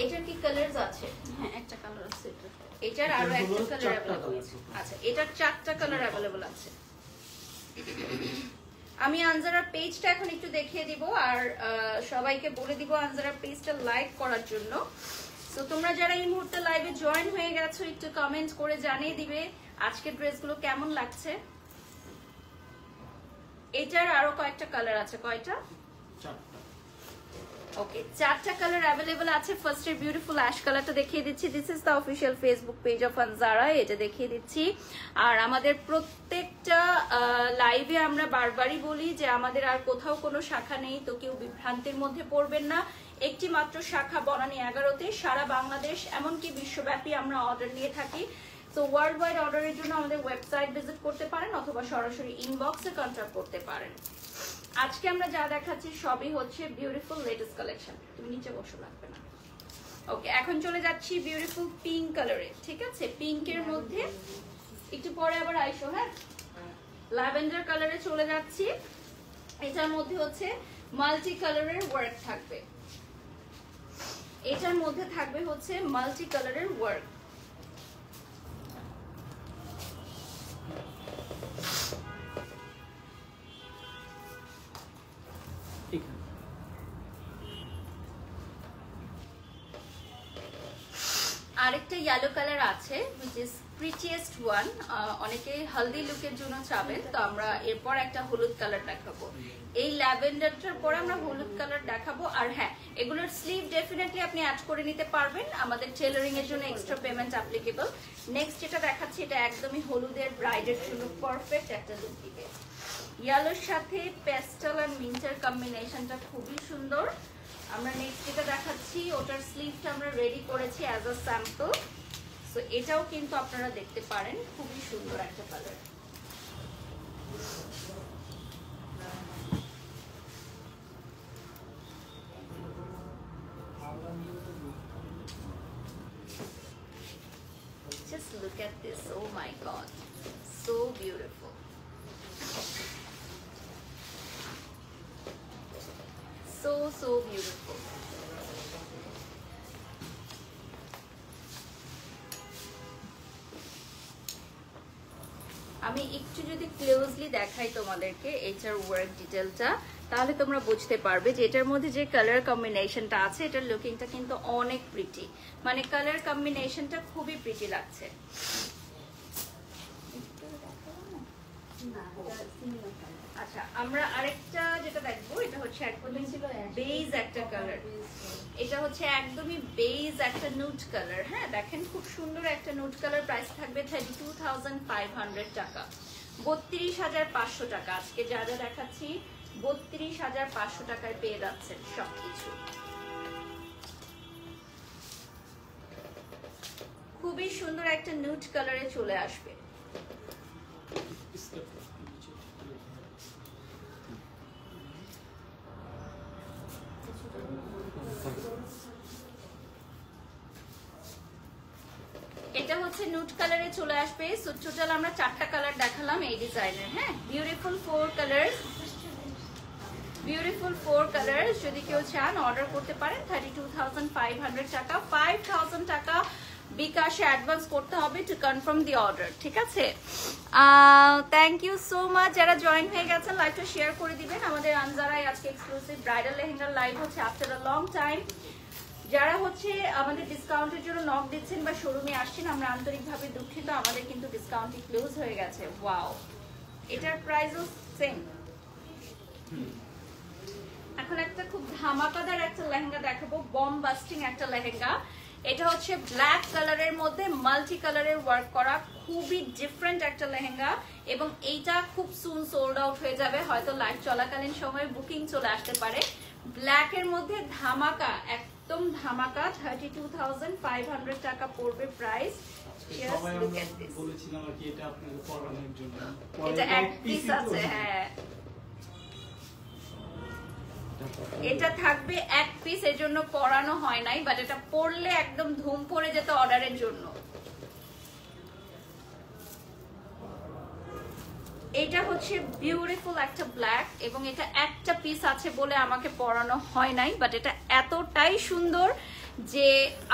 [SPEAKER 1] এটার কি কালারস আছে?
[SPEAKER 3] হ্যাঁ, একটা কালার আছে এটা।
[SPEAKER 1] এটার আরো একটা কালার अवेलेबल আছে। আচ্ছা, এটার 4টা কালার अवेलेबल আছে। আমি আনজারার পেজটা এখন একটু দেখিয়ে দিব, আর সবাইকে বলে দিব আনজারার পেজটা লাইক করার জন্য। সো তোমরা যারা এই মুহূর্তে লাইভে জয়েন হয়ে গেছো, একটু কমেন্ট করে জানিয়ে দিবে আজকের ড্রেসগুলো কেমন লাগছে। এটার আরো কয়েকটা কালার আছে। কয়টা?
[SPEAKER 2] 4টা।
[SPEAKER 1] ওকে, 4টা কালার অ্যাভেলেবল আছে। ফার্স্টের বিউটিফুল অ্যাশ কালারটা দেখিয়ে দিচ্ছি। This is the official Facebook page of Anzara, এটা দেখিয়ে দিচ্ছি। আর আমাদের প্রত্যেকটা লাইভে আমরা বারবারই বলি যে আমাদের আর কোথাও কোনো শাখা নেই, তো কেউ বিভ্রান্তির মধ্যে পড়বেন না। একটি মাত্র শাখা বনানী 11-তে, সারা বাংলাদেশ এমনকি বিশ্বব্যাপী আমরা অর্ডার নিয়ে থাকি। তো ওয়ার্ল্ড ওয়াইড অর্ডারের জন্য আমাদের ওয়েবসাইট ভিজিট করতে পারেন অথবা সরাসরি ইনবক্সে কন্ট্যাক্ট করতে পারেন। আজকে আমরা যা দেখাচ্ছি সবই হচ্ছে বিউটিফুল লেটেস্ট কালেকশন। তুমি নিচে বসো, লাগবে না। ওকে, এখন চলে যাচ্ছি বিউটিফুল পিঙ্ক কালারে। ঠিক আছে, পিঙ্কের মধ্যে একটু পরে আবার আইসো। হ্যাঁ, ল্যাভেন্ডার কালারে চলে যাচ্ছি। এটার মধ্যে হচ্ছে মাল্টি কালারের ওয়ার্ক থাকবে। এটার মধ্যে থাকবে হচ্ছে মাল্টি কালারের ওয়ার্ক। আরেকটা ইয়েলো কালার আছে which is prettiest one, অনেকে হলদি লুকের জন্য চাবেন, তো আমরা এরপর একটা হলুদ কালার দেখাবো। এই ল্যাভেন্ডারটার পরে আমরা হলুদ কালার দেখাবো। আর হ্যাঁ, এগুলোর স্লিভ ডেফিনেটলি আপনি অ্যাড করে নিতে পারবেন, আমাদের টেলারিং এর জন্য এক্সট্রা পেমেন্ট অ্যাপ্লিকেবল। নেক্সট যেটা দেখাচ্ছি এটা একদমই হলুদের ব্রাইডের জন্য পারফেক্ট একটা লুক দিবে। ইয়েলোর সাথে পেস্টাল আর মিন্টের কম্বিনেশনটা খুবই সুন্দর। আমরা নেক্সট যেটা দেখাচ্ছি ওটার স্লিভটা আমরা রেডি করেছি অ্যাজ আ স্যাম্পল, সো এটাও কিন্তু আপনারা দেখতে পারেন, খুবই সুন্দর একটা colour. Just look at this, oh my god, so beautiful. So beautiful. আমি একটু যদি ক্লোজলি দেখাই তোমাদেরকে এটার ওয়ার্ক ডিটেলটা, তাহলে তোমরা বুঝতে পারবে যে এটার মধ্যে যে কালার কম্বিনেশনটা আছে এটার লুকিংটা কিন্তু অনেক প্রিটি, মানে কালার কম্বিনেশনটা খুবই প্রিটি লাগছে। আচ্ছা, আমরা আরেকটা যেটা দেখবো এটা হচ্ছে একদমই বেজ একটা কালার। এটা হচ্ছে একদমই বেজ একটা নুড কালার। হ্যাঁ, দেখেন খুব সুন্দর একটা নুড কালার। প্রাইস থাকবে 32,500 টাকা, 32,500 টাকা। আজকে যা যা দেখাচ্ছি 32,500 টাকায় পেয়ে যাচ্ছেন সবকিছু। খুবই সুন্দর একটা নুড কালারে চলে আসবে। এটা হচ্ছে নুড কালারে চলে আসবে। সো টোটাল আমরা 4টা কালার দেখালাম এই ডিজাইনের। হ্যাঁ, বিউটিফুল 4 কালার্স, বিউটিফুল 4 কালার্স। যদি কেউ চান অর্ডার করতে পারেন 32,500 টাকা। 5,000 টাকা বিকাশে অ্যাডভান্স করতে হবে টু কনফার্ম দি অর্ডার। ঠিক আছে, থ্যাংক ইউ সো মাচ। যারা জয়েন হয়ে গেছেন লাইভটা শেয়ার করে দিবেন। আমাদের আনজারায় আজকে এক্সক্লুসিভ ব্রাইডাল লেহেঙ্গার লাইভ হচ্ছে আফটার আ লং টাইম। যারা হচ্ছে আমাদের ডিসকাউন্টের জন্য নক দিচ্ছেন বা শোরুমে আসছেন, আমরা আন্তরিকভাবে দুঃখিত, আমাদের কিন্তু ডিসকাউন্টটি ক্লোজ হয়ে গেছে। ওয়াও, এটার প্রাইসও সেম। এখন একটা খুব ধামাকাদার একটা লেহেঙ্গা দেখাবো, বম বাস্টিং একটা লেহেঙ্গা। এটা হচ্ছে ব্ল্যাক কালারের মধ্যে মাল্টি কালারের ওয়ার্ক করা, খুবই ডিফারেন্ট একটা লেহেঙ্গা এবং এইটা খুব সুন সোল্ড আউট হয়ে যাবে। হয়তো লাইভ চলাকালীন সময়ে বুকিং চলে আসতে পারে। ব্ল্যাকের মধ্যে ধামাকা, একদম ধামাকা। 32,500 টাকা পড়বে প্রাইস। এটা এক পিস আছে। হ্যাঁ, এটা থাকবে এক পিস, এর জন্য পরানো হয় নাই, বাট এটা পরলে একদম ধুম পড়ে যেত অর্ডারের জন্য। এটা হচ্ছে বিউটিফুল একটা ব্ল্যাক এবং এটা একটা পিস আছে বলে আমাকে পরানো হয় নাই, বাট এটা এতটাই সুন্দর যে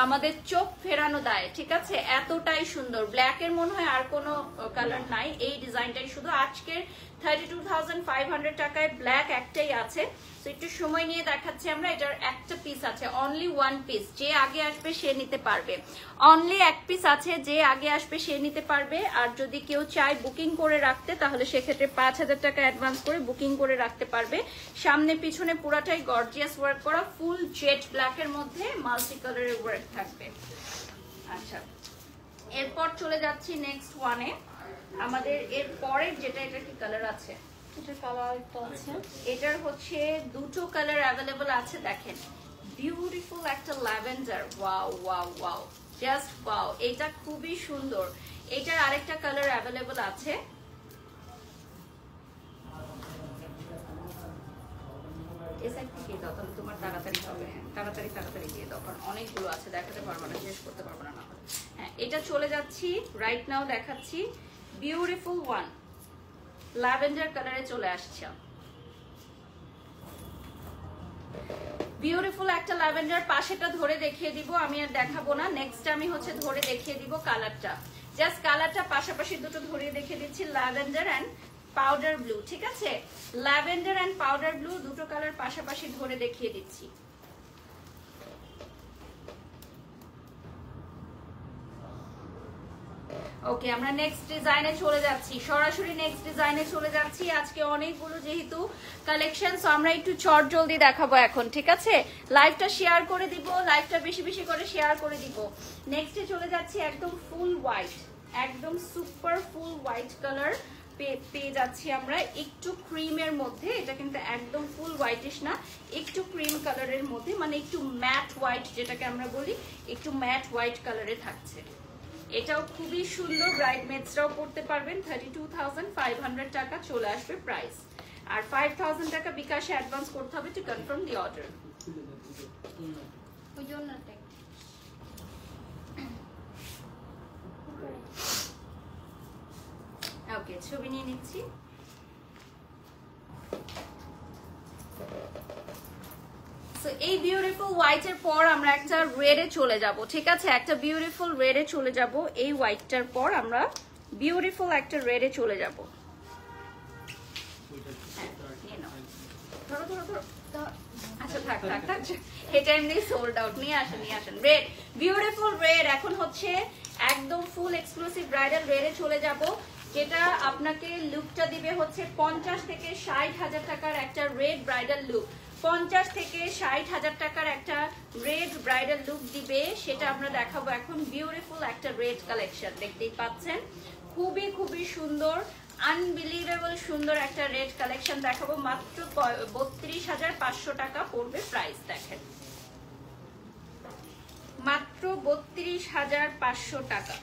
[SPEAKER 1] আমাদের চোখ ফেরানো দেয়, ঠিক আছে? এতটাই সুন্দর। ব্ল্যাকের মনে হয় আর কোনো কালার নাই, এই ডিজাইনটাই শুধু। আজকের 32,500 টাকায় ব্ল্যাক একটাই আছে। তো একটু সময় নিয়ে দেখাচ্ছি আমরা। এটার একটা পিস আছে, অনলি ওয়ান পিস। যে আগে আসবে সে নিতে পারবে। অনলি এক পিস আছে, যে আগে আসবে সে নিতে পারবে। আর যদি কেউ চায় বুকিং করে রাখতে, তাহলে সেক্ষেত্রে 5,000 টাকা অ্যাডভান্স করে বুকিং করে রাখতে পারবে। সামনে পিছনে পুরাটাই গর্জিয়াস ওয়ার্ক করা, ফুল জেড ব্ল্যাকের মধ্যে মাল্টি কালারের ওয়ার্ক থাকবে। আচ্ছা, এরপর চলে যাচ্ছি নেক্সট ওয়ানে। আমাদের এর পরের যেটা, এটা কি কালার আছে?
[SPEAKER 3] এটার কালার একটা আছে,
[SPEAKER 1] এটার হচ্ছে দুটো কালার অ্যাভেলেবল আছে। দেখেন, বিউটিফুল একটা lavender. Wow wow wow, just wow, এটা খুবই সুন্দর। এটার আরেকটা কালার অ্যাভেলেবল আছে। এই সাইড থেকে দাও, তাহলে তোমার তাড়াতাড়ি হবে। তাড়াতাড়ি তাড়াতাড়ি দিয়ে দাও, কারণ অনেকগুলো আছে, দেখাতে পারবো না, শেষ করতে পারবো না। হ্যাঁ, এটা চলে যাচ্ছি, রাইট নাও দেখাচ্ছি। বিউটিফুল ওয়ান ল্যাভেন্ডার কালারে চলে আসছে। বিউটিফুল একটা ল্যাভেন্ডার। পাশেটা ধরে দেখিয়ে দিব, আমি আর দেখাবো না। নেক্সট আমি হচ্ছে ধরে দেখিয়ে দিব কালারটা, জাস্ট কালারটা পাশাপাশি দুটো ধরিয়ে দেখিয়ে দিচ্ছি। ল্যাভেন্ডার অ্যান্ড পাউডার ব্লু, ঠিক আছে? ল্যাভেন্ডার অ্যান্ড পাউডার ব্লু দুটো কালার পাশাপাশি ধরে দেখিয়ে দিচ্ছি। ওকে, আমরা নেক্সট ডিজাইনে চলে যাচ্ছি, সরাসরি নেক্সট ডিজাইনে চলে যাচ্ছি। আজকে অনেকগুলো যেহেতু কালেকশন, সো আমরা একটু চট জলদি দেখাবো এখন, ঠিক আছে? লাইভটা শেয়ার করে দিব, লাইভটা বেশি বেশি করে শেয়ার করে দিব। নেক্সটে চলে যাচ্ছি একদম ফুল হোয়াইট, একদম সুপার ফুল হোয়াইট কালার পেয়ে যাচ্ছি আমরা, একটু ক্রিমের মধ্যে। এটা কিন্তু একদম ফুল হোয়াইটিশ না, একটু ক্রিম কালারের মধ্যে, মানে একটু ম্যাট হোয়াইট যেটাকে আমরা বলি, একটু ম্যাট হোয়াইট কালারে থাকছে। এটাও খুবই সুন্দর, ব্রাইডমেডসরাও পড়তে পারবেন। 32,500 টাকা চলে আসবে প্রাইস। আর 5,000 টাকা বিকাশে অ্যাডভান্স করতে হবে টু কনফার্ম দি অর্ডার।
[SPEAKER 3] ওই জন্যটাই।
[SPEAKER 1] ওকে, ছবি নিয়ে নিচ্ছি। এই বিউটিফুল হোয়াইটের পর আমরা একটা রেডে চলে যাব, ঠিক আছে? একটা বিউটিফুল রেডে চলে যাব। এই হোয়াইটটার পর আমরা বিউটিফুল একটা রেডে চলে যাব। ধরো ধরো ধরো, আচ্ছা থাক থাক থাক, এটা এমনি সোল্ড আউট। নিয়ে আসেন নিয়ে আসেন। Red, beautiful red. এখন হচ্ছে একদম ফুল এক্সক্লুসিভ ব্রাইডাল রেডে চলে যাব, যেটা আপনাকে লুকটা দিবে হচ্ছে 50 থেকে 60,000 টাকার একটা রেড ব্রাইডাল লুক। 50 থেকে 60,000 টাকার একটা রেড ব্রাইডাল লুক দিবে, সেটা আমরা দেখাবো এখন। বিউটিফুল একটা রেড কালেকশন দেখতেই পাচ্ছেন, খুবই খুবই সুন্দর, আনবিলিভেবল সুন্দর একটা রেড কালেকশন দেখাবো। মাত্র 32,500 টাকা পড়বে প্রাইস। দেখেন, মাত্র 32,500 টাকা।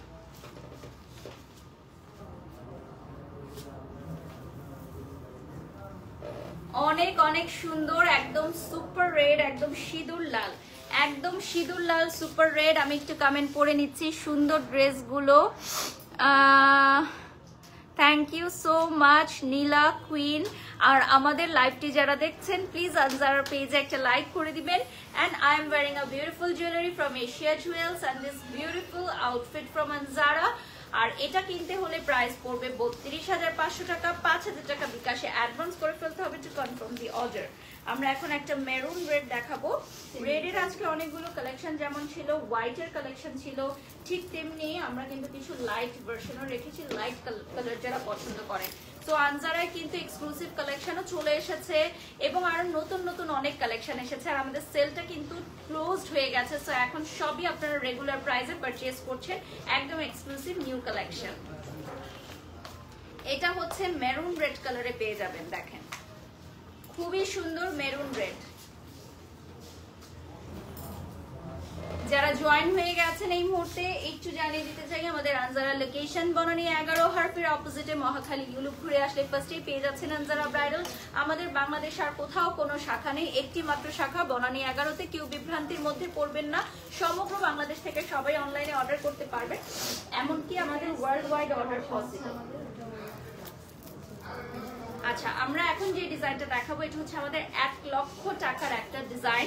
[SPEAKER 1] অনেক অনেক সুন্দর, একদম সুপার রেড, একদম সিঁদুর লাল, একদম সিঁদুর লাল সুপার রেড। আমি একটু কমেন্ট পড়ে নিচ্ছি সুন্দর ড্রেসগুলো। Thank you so much Nila queen. আর আমাদের লাইভটি যারা দেখছেন, প্লিজ আনজারার পেজে একটা লাইক করে দিবেন। And I am wearing a beautiful jewellery from Asia Jewels and this beautiful outfit from Anzara. আর এটা কিনতে হলে প্রাইস পড়বে 32,500 টাকা। 5,000 টাকা বিকাশে অ্যাডভান্স করে ফেলতে হবে টু কনফার্ম দি অর্ডার। আমরা এখন একটা মেরুন রেড দেখাবো। রেডের আজকে অনেকগুলো কালেকশন, যেমন ছিল হোয়াইটের কালেকশন ছিল, ঠিক তেমনি আমরা কিন্তু কিছু লাইট ভার্সনও রেখেছি, লাইট কালার যারা পছন্দ করেন। তো আনজারায় কিন্তু এক্সক্লুসিভ কালেকশনও চলে এসেছে এবং আরো নতুন নতুন অনেক কালেকশন এসেছে। আর আমাদের সেলটা কিন্তু ক্লোজড হয়ে গেছে, সো এখন সবই আপনারা রেগুলার প্রাইসে পারচেজ করছেন, একদম এক্সক্লুসিভ নিউ কালেকশন। এটা হচ্ছে মেরুন রেড কালারে পেয়ে যাবেন। দেখেন, খুবই সুন্দর মেরুন রেড। যারা জয়েন হয়ে গেছেন এই মুহূর্তে, একটু জানিয়ে দিতে চাই আমাদের আনজারা লোকেশন বনানী 11 হারফের অপোজিটে মহাখালী ইউলুপ ঘুরে আসলে ফার্স্টেই পেয়ে যাচ্ছেন আনজারা ব্রাইডাল। আমাদের বাংলাদেশ আর কোথাও কোনো শাখা নেই, একটি মাত্র শাখা বনানী 11তে। কেউ বিভ্রান্তির মধ্যে পড়বেন না, সমগ্র বাংলাদেশ থেকে সবাই অনলাইনে অর্ডার করতে পারবে, এমনকি আমাদের ওয়ার্ল্ড ওয়াইড অর্ডার পসিবল। আচ্ছা, আমরা এখন যে ডিজাইনটা দেখাবো এটা হচ্ছে আমাদের 1 লক্ষ টাকার একটা ডিজাইন,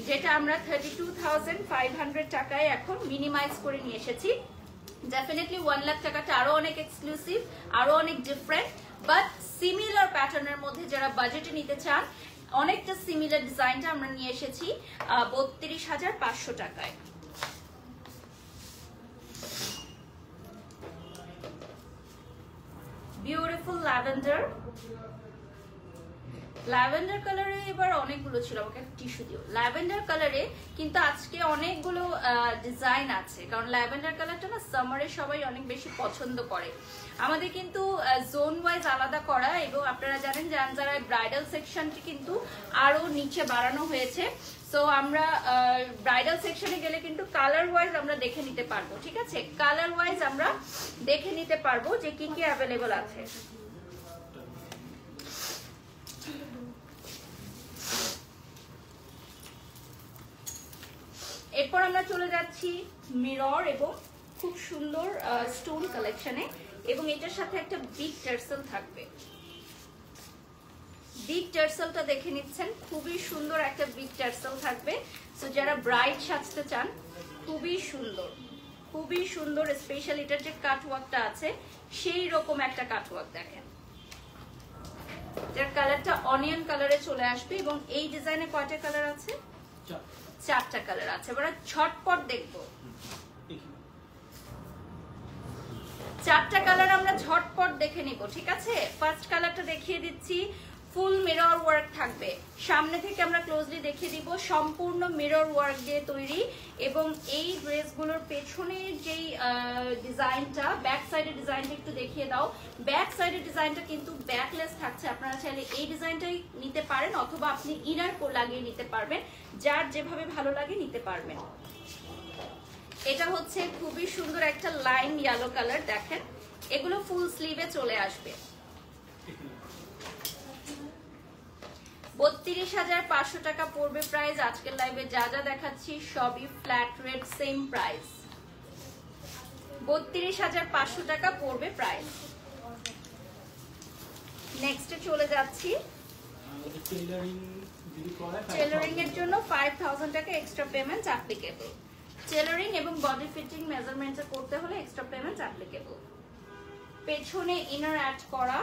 [SPEAKER 1] যেটা আমরা 32,500 টাকায় এখন মিনিমাইজ করে নিয়ে এসেছি। ডেফিনেটলি 1 লাখ টাকাটা আরো অনেক এক্সক্লুসিভ, আরো অনেক ডিফারেন্ট, বাট সিমিলার প্যাটার্নের মধ্যে যারা বাজেটে নিতে চান অনেকটা সিমিলার ডিজাইনটা আমরা নিয়ে এসেছি 32,500 টাকায়। বিউটিফুল ল্যাভেন্ডার, ল্যাভেন্ডার কালারে এবার অনেকগুলো ছিল, আমাকে টিস্যু দিও। ল্যাভেন্ডার কালারে কিন্তু আজকে অনেকগুলো ডিজাইন আছে, কারণ ল্যাভেন্ডার কালারটা না সামারে সবাই অনেক বেশি পছন্দ করে। আমাদের কিন্তু জোন ওয়াইজ আলাদা করা, এবং আপনারা জানেন যে আনজারার ব্রাইডাল সেকশনটি কিন্তু আরো নিচে বাড়ানো হয়েছে। সো আমরা ব্রাইডাল সেকশনে গেলে কিন্তু কালার ওয়াইজ আমরা দেখে নিতে পারবো, ঠিক আছে? কালার ওয়াইজ আমরা দেখে নিতে পারবো যে কি কি অ্যাভেলেবল আছে। এরপর আমরা চলে যাচ্ছি মিরর এবং খুব সুন্দর স্টোন কালেকশনে, এবং এটার সাথে একটা বিগ টার্সেল থাকবে। বিগ টার্সেলটা দেখে নিচ্ছেন, খুবই সুন্দর একটা বিগ টার্সেল থাকবে। সো যারা ব্রাইড সাজতে চান, খুবই সুন্দর, খুবই সুন্দর। স্পেশালি এটার যে কাটওয়ার্কটা আছে সেই রকম একটা কাটওয়ার্ক দেখেন, যার কালারটা অনিয়ন কালারে চলে আসবে। এবং এই ডিজাইনে কয়টা কালার আছে? 4টা কালার আছে। এবার ঝটপট দেখবো 4টা কালার আমরা ঝটপট দেখে নিব, ঠিক আছে? ফার্স্ট কালারটা দেখিয়ে দিচ্ছি, ফুল মিরর ওয়ার্ক থাকবে। সামনে থেকে আমরা ক্লোজলি দেখিয়ে দিব, সম্পূর্ণ মিরর ওয়ার্ক দিয়ে তৈরি। এবং এই ড্রেসগুলোর পেছনের যেই ডিজাইনটা, ব্যাক সাইডের ডিজাইনটা একটু দেখিয়ে দাও। ব্যাক সাইডের ডিজাইনটা কিন্তু ব্যাকলেস থাকছে। আপনারা চাইলে এই ডিজাইনটাই নিতে পারেন, অথবা আপনি ইনার লাগিয়ে নিতে পারবেন, যার যেভাবে ভালো লাগে নিতে পারবেন। এটা হচ্ছে খুবই সুন্দর একটা লাইম ইয়েলো কালার, দেখেন। এগুলো ফুল স্লিভে চলে আসবে। 32,500 টাকা পড়বে প্রাইস। আজকের লাইভে যা যা দেখাচ্ছি সবই ফ্ল্যাট রেট, সেম প্রাইস। 32,500 টাকা পড়বে প্রাইস। নেক্সটে চলে যাচ্ছি, টেলারিং এর জন্য 5,000 টাকা এক্সট্রা পেমেন্ট অ্যাপ্লিকেবল। টেলারিং এবং বডি ফিটিং মেজারমেন্ট করতে হলে এক্সট্রা পেমেন্ট অ্যাপ্লিকেবল। পেছনে ইনার অ্যাড করা,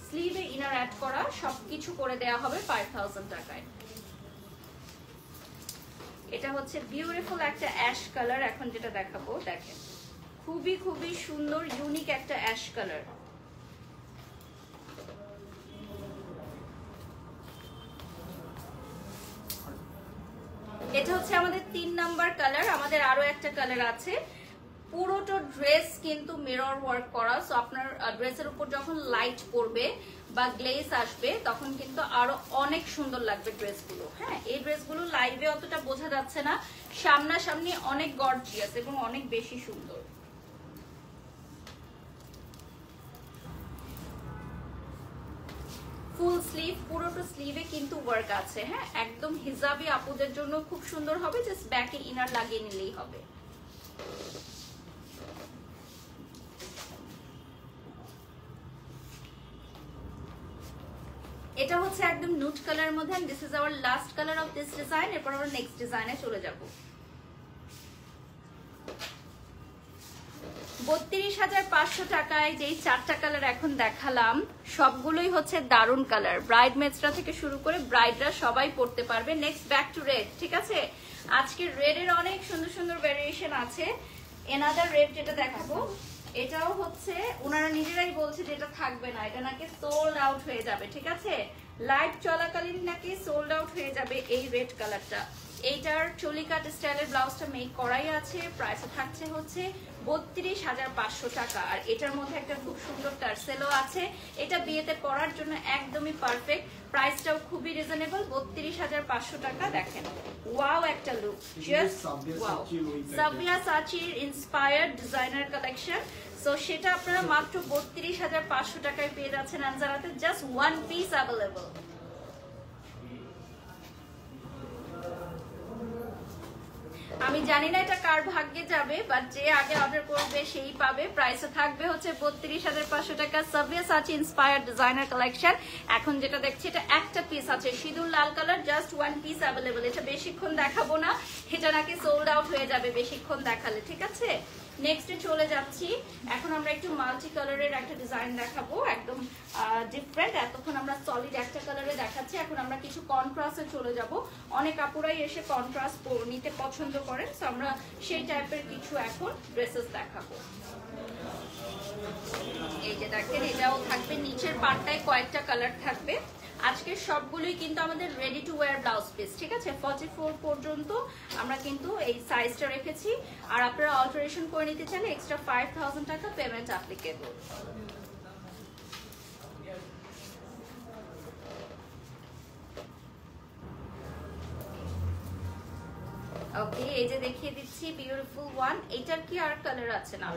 [SPEAKER 1] স্লিভে ইনার অ্যাড করা, সবকিছু করে দেয়া হবে 5,000 টাকায়। এটা হচ্ছে বিউটিফুল একটা অ্যাশ কালার, এখন যেটা দেখাবো দেখেন, খুবই খুবই সুন্দর ইউনিক একটা অ্যাশ কালার। এটা হচ্ছে আমাদের 3 নাম্বার কালার। আমাদের আরো একটা কালার আছে। পুরোটা ড্রেস কিন্তু মিরর ওয়ার্ক করা, সো আপনার ড্রেসের উপর যখন লাইট পড়বে বা গ্লেজ আসবে তখন কিন্তু আরো অনেক সুন্দর লাগবে ড্রেসগুলো। হ্যাঁ, এই ড্রেসগুলো লাইভে অতটা বোঝা যাচ্ছে না, সামনাসামনি অনেক গর্জিয়াস এবং অনেক বেশি সুন্দর। ফুল স্লিভ, পুরোটা স্লিভে কিন্তু ওয়ার্ক আছে। হ্যাঁ, একদম হিজাবি আপুদের জন্য খুব সুন্দর হবে, জাস্ট ব্যাকে ইনার লাগিয়ে নিলেই হবে। এটা হচ্ছে একদম নুট কালারের মধ্যে, and this is our last colour of this design. এরপর আমরা নেক্সট ডিজাইনে চলে যাব। 32,500 টাকায় যেই 4টা কালার এখন দেখালাম সবগুলোই হচ্ছে দারুন কালার। ব্রাইড মেজরা থেকে শুরু করে ব্রাইডরা সবাই পড়তে পারবে। নেক্সট ব্যাক টু রেড, ঠিক আছে? আজকে রেডের অনেক সুন্দর সুন্দর ভ্যারিয়েশন আছে। এনাদার রেড যেটা দেখাবো, এটাও হচ্ছে ওনারা নিজেরাই বলছে যে এটা থাকবে না, এটা নাকি সোল্ড আউট হয়ে যাবে, ঠিক আছে? লাইভ চলাকালীন নাকি সোল্ড আউট হয়ে যাবে এই রেড কালারটা। এইটার চলি কাট স্টাইলের ব্লাউজটা মেক করাই আছে। প্রাইস থাকছে হচ্ছে 32,500 টাকা। আর এটার মধ্যে একটা খুব সুন্দর টার্সেলও আছে। এটা বিয়েতে পরার জন্য একদমই পারফেক্ট। প্রাইসটাও খুবই রিজনেবল, 32,500 টাকা। দেখেন, ওয়াও একটা look, just wow. Sabyasachi inspired designer collection. So সেটা আপনারা মাত্র 32,500 টাকায় পেয়ে যাচ্ছেন আনজারাতে। Just one piece available. আমি জানি না এটা কার ভাগ্যে যাবে, বাট যে আগে অর্ডার করবে সেই পাবে। প্রাইসে থাকবে হচ্ছে 32,500 টাকা। Sabyasachi inspired designer collection. এখন যেটা দেখছি এটা একটা পিস আছে, সিঁদুর লাল colour, just one piece available. এটা বেশিক্ষণ দেখাবো না, এটা নাকি সোল্ড আউট হয়ে যাবে বেশিক্ষণ দেখালে, ঠিক আছে? নেক্সটে চলে যাচ্ছি। এখন আমরা একটু মাল্টি কালারের একটা ডিজাইন দেখাবো, একদম ডিফারেন্ট। এতক্ষণ আমরা সলিড একটা কালারে দেখাচ্ছি, এখন আমরা কিছু কন্ট্রাস্টে চলে যাব। অনেক আপুরাই এসে কন্ট্রাস্ট নিতে পছন্দ করেন, সো আমরা সেই টাইপের কিছু এখন ড্রেসেস দেখাবো। এই যে দেখেন, এটাও থাকবে, নিচের পার্টটায় কয়েকটা কালার থাকবে। আজকে সবগুলোই কিন্তু আমাদের ready to wire blouse piece, ঠিক আছে? 44 পর্যন্ত আমরা কিন্তু এই সাইজটা রেখেছি। আর আপনারা অল্টারেশন করে নিতে চাইলে এক্সট্রা 5000 টাকা পেমেন্ট অ্যাপ্লিকেবল। ওকে, এই যে দেখিয়ে দিচ্ছি বিউটিফুল ওয়ান। এটার কি আর কালার আছে না?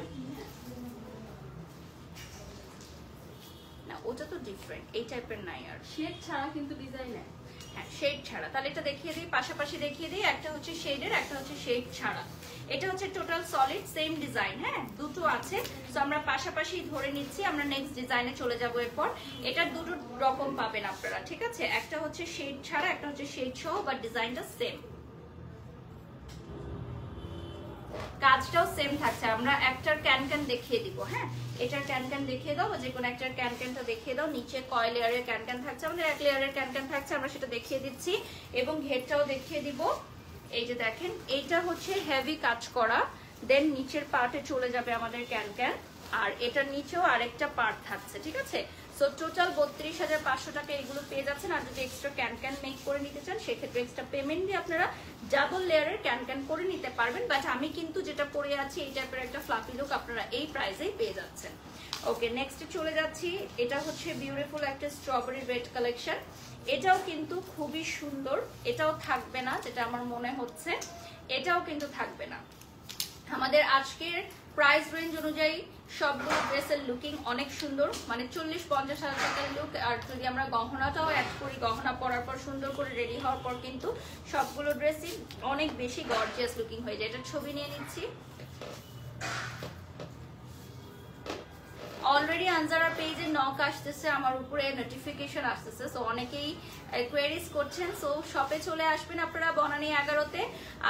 [SPEAKER 1] না, ওটা তো ডিফারেন্ট, এই টাইপের নাই। আর
[SPEAKER 3] শেড ছাড়া কিন্তু ডিজাইনার।
[SPEAKER 1] হ্যাঁ, শেড ছাড়া। তাহলে এটা দেখিয়ে দিই, পাশাপাশি দেখিয়ে দিই। একটা হচ্ছে শেডের, একটা হচ্ছে শেড ছাড়া। এটা হচ্ছে টোটাল সলিড সেম ডিজাইন, হ্যাঁ, দুটো আছে। তো আমরা পাশাপাশি ধরে নিচ্ছি, আমরা নেক্সট ডিজাইনে চলে যাব এরপর। এটার দুটো রকম পাবেন আপনারা, ঠিক আছে? একটা হচ্ছে শেড ছাড়া, একটা হচ্ছে শেড সহ, বাট ডিজাইনটা সেম, কাজটাও সেম থাকছে। আমরা একটার ক্যান দেখিয়ে দিব, হ্যাঁ, এটার ক্যান দেখিয়ে দাও, যে কোনো একটার ক্যানটা দেখিয়ে দাও। নিচে কয় লেয়ারের ক্যান থাকছে, আমাদের এক লেয়ারের ক্যান থাকছে, আমরা সেটা দেখিয়ে দিচ্ছি। এবং ঘেরটাও দেখিয়ে দিব। এই যে দেখেন, এইটা হচ্ছে হেভি কাজ করা, দেন নিচের পার্টে চলে যাবে আমাদের ক্যান, আর এটার নিচেও আরেকটা পার্ট থাকছে, ঠিক আছে? সো টোটাল 32,500 টাকা এগুলো পেয়ে যাচ্ছেন। আর যদি এক্সট্রা ক্যান মেক করে নিতে চান, সেক্ষেত্রে এক্সট্রা পেমেন্ট দিয়ে আপনারা ডাবল লেয়ারের ক্যান করে নিতে পারবেন। বাট আমি কিন্তু যেটা পরে আছি এই টাইপের একটা ফ্লাফি লুক আপনারা এই প্রাইসেই পেয়ে যাচ্ছেন। ওকে, নেক্সটে চলে যাচ্ছি। এটা হচ্ছে বিউটিফুল একটা স্ট্রবেরি রেড কালেকশন। এটাও কিন্তু খুবই সুন্দর। এটাও থাকবে না, যেটা আমার মনে হচ্ছে, এটাও কিন্তু থাকবে না। আমাদের আজকের প্রাইস রেঞ্জ অনুযায়ী সবগুলো ড্রেসের লুকিং অনেক সুন্দর, মানে 40-50 হাজার টাকার লুক। আর যদি আমরা গহনাটাও অ্যাড করি, গহনা পরার পর সুন্দর করে রেডি হওয়ার পর কিন্তু সবগুলো ড্রেসই অনেক বেশি গর্জিয়াস লুকিং হয়ে যায়। এটার ছবি নিয়ে নিচ্ছি। অলরেডি আনজারা পেজে নক আসতেছে, আমার উপরে নোটিফিকেশন আসতেছে, সো অনেকেই কোয়েরিজ করছেন। সো শপে চলে আসবেন আপনারা বনানী 11-তে।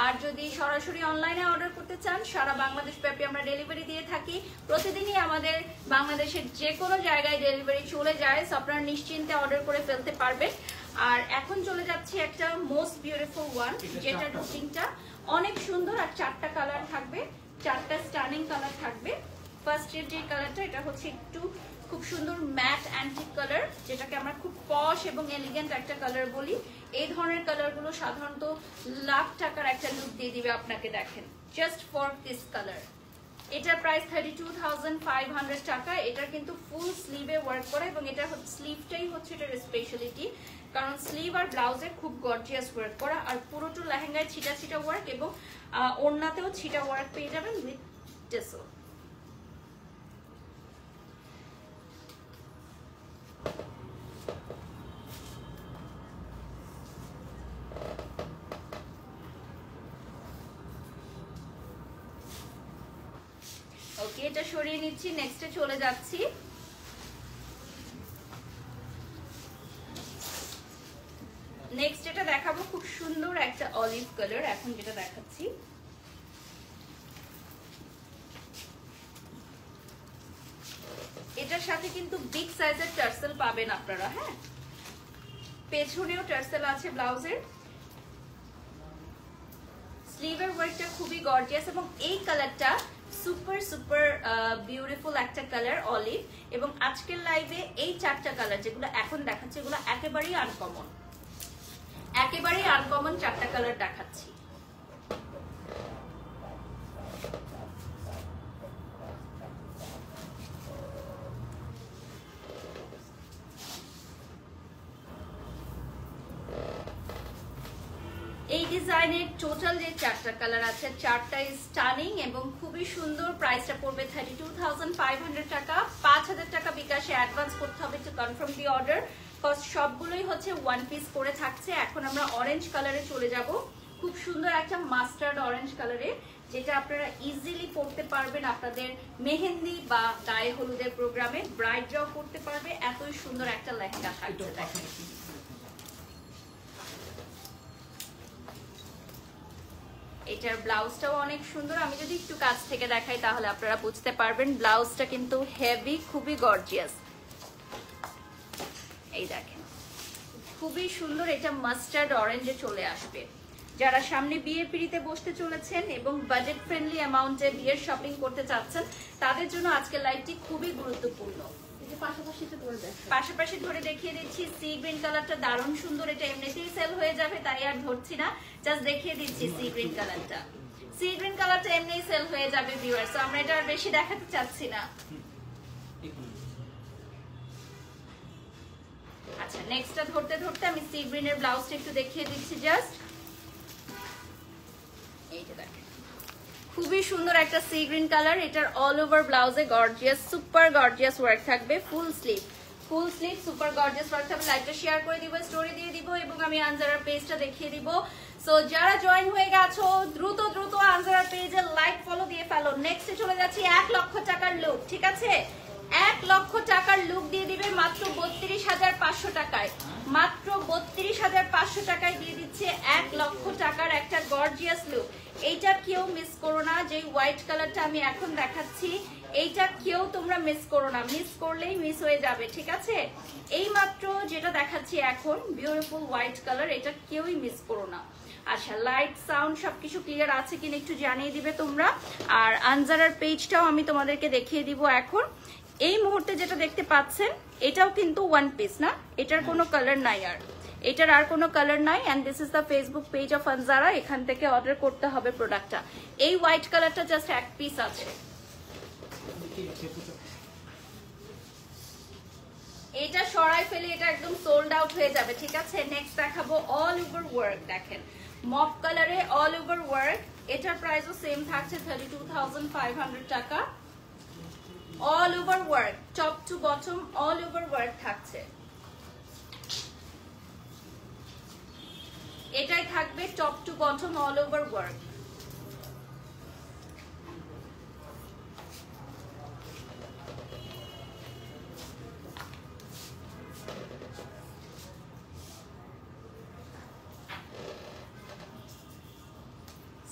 [SPEAKER 1] আর যদি সরাসরি অনলাইনে অর্ডার করতে চান, সারা বাংলাদেশ ব্যাপী আমরা ডেলিভারি দিয়ে থাকি। প্রতিদিনই আমাদের বাংলাদেশের যে কোনো জায়গায় ডেলিভারি চলে যায়, সো আপনারা নিশ্চিন্তে অর্ডার করে ফেলতে পারবেন। আর এখন চলে যাচ্ছি একটা মোস্ট বিউটিফুল ওয়ান, যেটার লুকিংটা অনেক সুন্দর। আর 4টা কালার থাকবে, 4টা স্টানিং কালার থাকবে। ফার্স্টের যে কালারটা, এটা হচ্ছে একটু খুব সুন্দর ম্যাট অ্যান্টিক কালার, যেটাকে আমরা খুব পশ এবং এলিগেন্ট একটা কালার বলি। এই ধরনের কালারগুলো সাধারণত লাখ টাকার একটা লুক দিয়ে দিবে আপনাকে। দেখেন, জাস্ট ফর দিস কালার। এটার প্রাইস 32,500 টাকা। এটা কিন্তু ফুল স্লিভে ওয়ার্ক করা, এবং এটা স্লিভটাই হচ্ছে এটার স্পেশালিটি, কারণ স্লিভ আর ব্লাউজে খুব গর্জিয়াস ওয়ার্ক করা। আর পুরোটা লেহেঙ্গায় ছিটা ছিটা ওয়ার্ক, এবং ওড়নাতেও ছিটা ওয়ার্ক পেয়ে যাবেন উইথ টেসেল। ওকে, এটা সরিয়ে নিচ্ছি, নেক্সটে চলে যাচ্ছি। নেক্সট এটা দেখাবো খুব সুন্দর একটা অলিভ কালার। এখন যেটা দেখাচ্ছি, এটার সাথে কিন্তু বিগ সাইজের টার্সেল পাবেন আপনারা, হ্যাঁ, পেছনেও টার্সেল আছে ব্লাউজের। স্লিভের ওয়ার্কটা খুবই গর্জিয়াস, এবং এই কালারটা সুপার সুপার বিউটিফুল একটা কালার অলিভ। এবং আজকের লাইভে এই 4টা কালার যেগুলো এখন দেখাচ্ছি, এগুলো একেবারেই আনকমন, একেবারেই আনকমন 4টা কালার দেখাচ্ছি। এই ডিজাইনের টোটাল যে 4টা কালার আছে, 4টাই স্টানিং এবং খুবই সুন্দর। প্রাইসটা পড়বে 32,500 টাকা। 5,000 টাকা বিকাশে অ্যাডভান্স করতে হবে to confirm the order. First সবগুলোই হচ্ছে ওয়ান পিস করে থাকছে। এখন আমরা অরেঞ্জ কালারে চলে যাব। খুব সুন্দর একটা মাস্টার্ড অরেঞ্জ কালারের, যেটা আপনারা ইজিলি পরতে পারবেন আপনাদের মেহেন্দি বা গায়ে হলুদের প্রোগ্রামে, ব্রাইডরাও পরতে পারবে। এতই সুন্দর একটা লেহেঙ্গা থাকছে দেখেন। এটার ব্লাউজটাও অনেক সুন্দর, আমি যদি একটু কাছ থেকে দেখাই তাহলে আপনারা বুঝতে পারবেন। ব্লাউজটা কিন্তু হেভি, খুবই গর্জিয়াস। এই দেখেন খুবই সুন্দর, এটা মাস্টার্ড অরেঞ্জে চলে আসবে। যারা সামনে বিয়ে পিড়িতে বসতে চলেছেন এবং বাজেট ফ্রেন্ডলি অ্যামাউন্টে বিয়ের শপিং করতে চাচ্ছেন, তাদের জন্য আজকের লাইভটি খুবই গুরুত্বপূর্ণ। পাশাপাশি ধরে দেখিয়ে দিচ্ছি। সি গ্রিন কালারটা দারুণ সুন্দর, এটা এমনিতেই সেল হয়ে যাবে তাই আর ধরছি না, জাস্ট দেখিয়ে দিচ্ছি। সি গ্রিন কালারটা এমনিই সেল হয়ে যাবে ভিউয়ার্স, সো আমরা এটা আর বেশি দেখাতে চাচ্ছি না। আচ্ছা, নেক্সটটা ধরতে ধরতে আমি সি গ্রিনের ব্লাউজটা একটু দেখিয়ে দিচ্ছি জাস্ট। এইটা দেখেন খুবই সুন্দর একটা সি গ্রিন কালার, এটার অল ওভার ব্লাউজে গর্জিয়াস, সুপার গর্জিয়াস ওয়ার্ক থাকবে। Full sleeve super gorgeous work থাকবে। লাইভটা শেয়ার করে দিব, স্টোরি দিয়ে দিব এবং আমি আনজারার পেজটা দেখিয়ে দিব। সো যারা জয়েন হয়ে গেছো দ্রুত আনজারার পেজে লাইক ফলো দিয়ে ফেলো। নেক্সটে চলে যাচ্ছি 1 লক্ষ টাকার লুক, ঠিক আছে? 1 লক্ষ টাকার লুক দিয়ে দিবে মাত্র 32,500 টাকায়। মাত্র 32,500 টাকায় দিয়ে দিচ্ছে 1 লক্ষ টাকার একটা গর্জিয়াস লুক। এইটা কেউ মিস করো না, যে হোয়াইট কালারটা আমি এখন দেখাচ্ছি এইটা কেউ তোমরা মিস করো না, মিস করলেই মিস হয়ে যাবে, ঠিক আছে? এই মাত্র যেটা দেখাচ্ছি এখন বিউটিফুল হোয়াইট কালার, এটা কেউই মিস করো না। আচ্ছা, লাইট সাউন্ড সবকিছু ক্লিয়ার আছে কিনা একটু জানিয়ে দিবে তোমরা। আর আনজারার পেজটাও আমি তোমাদেরকে দেখিয়ে দিব এখন। এই মুহূর্তে যেটা দেখতে পাচ্ছেন এটাও কিন্তু ওয়ান পিস না, এটার কোনো কালার নাই, এটার আর কোনো কালার নাই। And this is the Facebook page of Anzara, এখান থেকে অর্ডার করতে হবে প্রোডাক্টটা। এই হোয়াইট কালারটা জাস্ট 1 পিস আছে। এটা সরাই ফেলে এটা একদম সোল্ড আউট হয়ে যাবে, ঠিক আছে? নেক্সট দেখাবো অল ওভার ওয়ার্ক, দেখেন মপ কালারে অল ওভার ওয়ার্ক। এটার প্রাইসও সেম থাকছে 32,500 টাকা। All over work, top to bottom all over work থাকছে। এটাই থাকবে top to bottom all over work.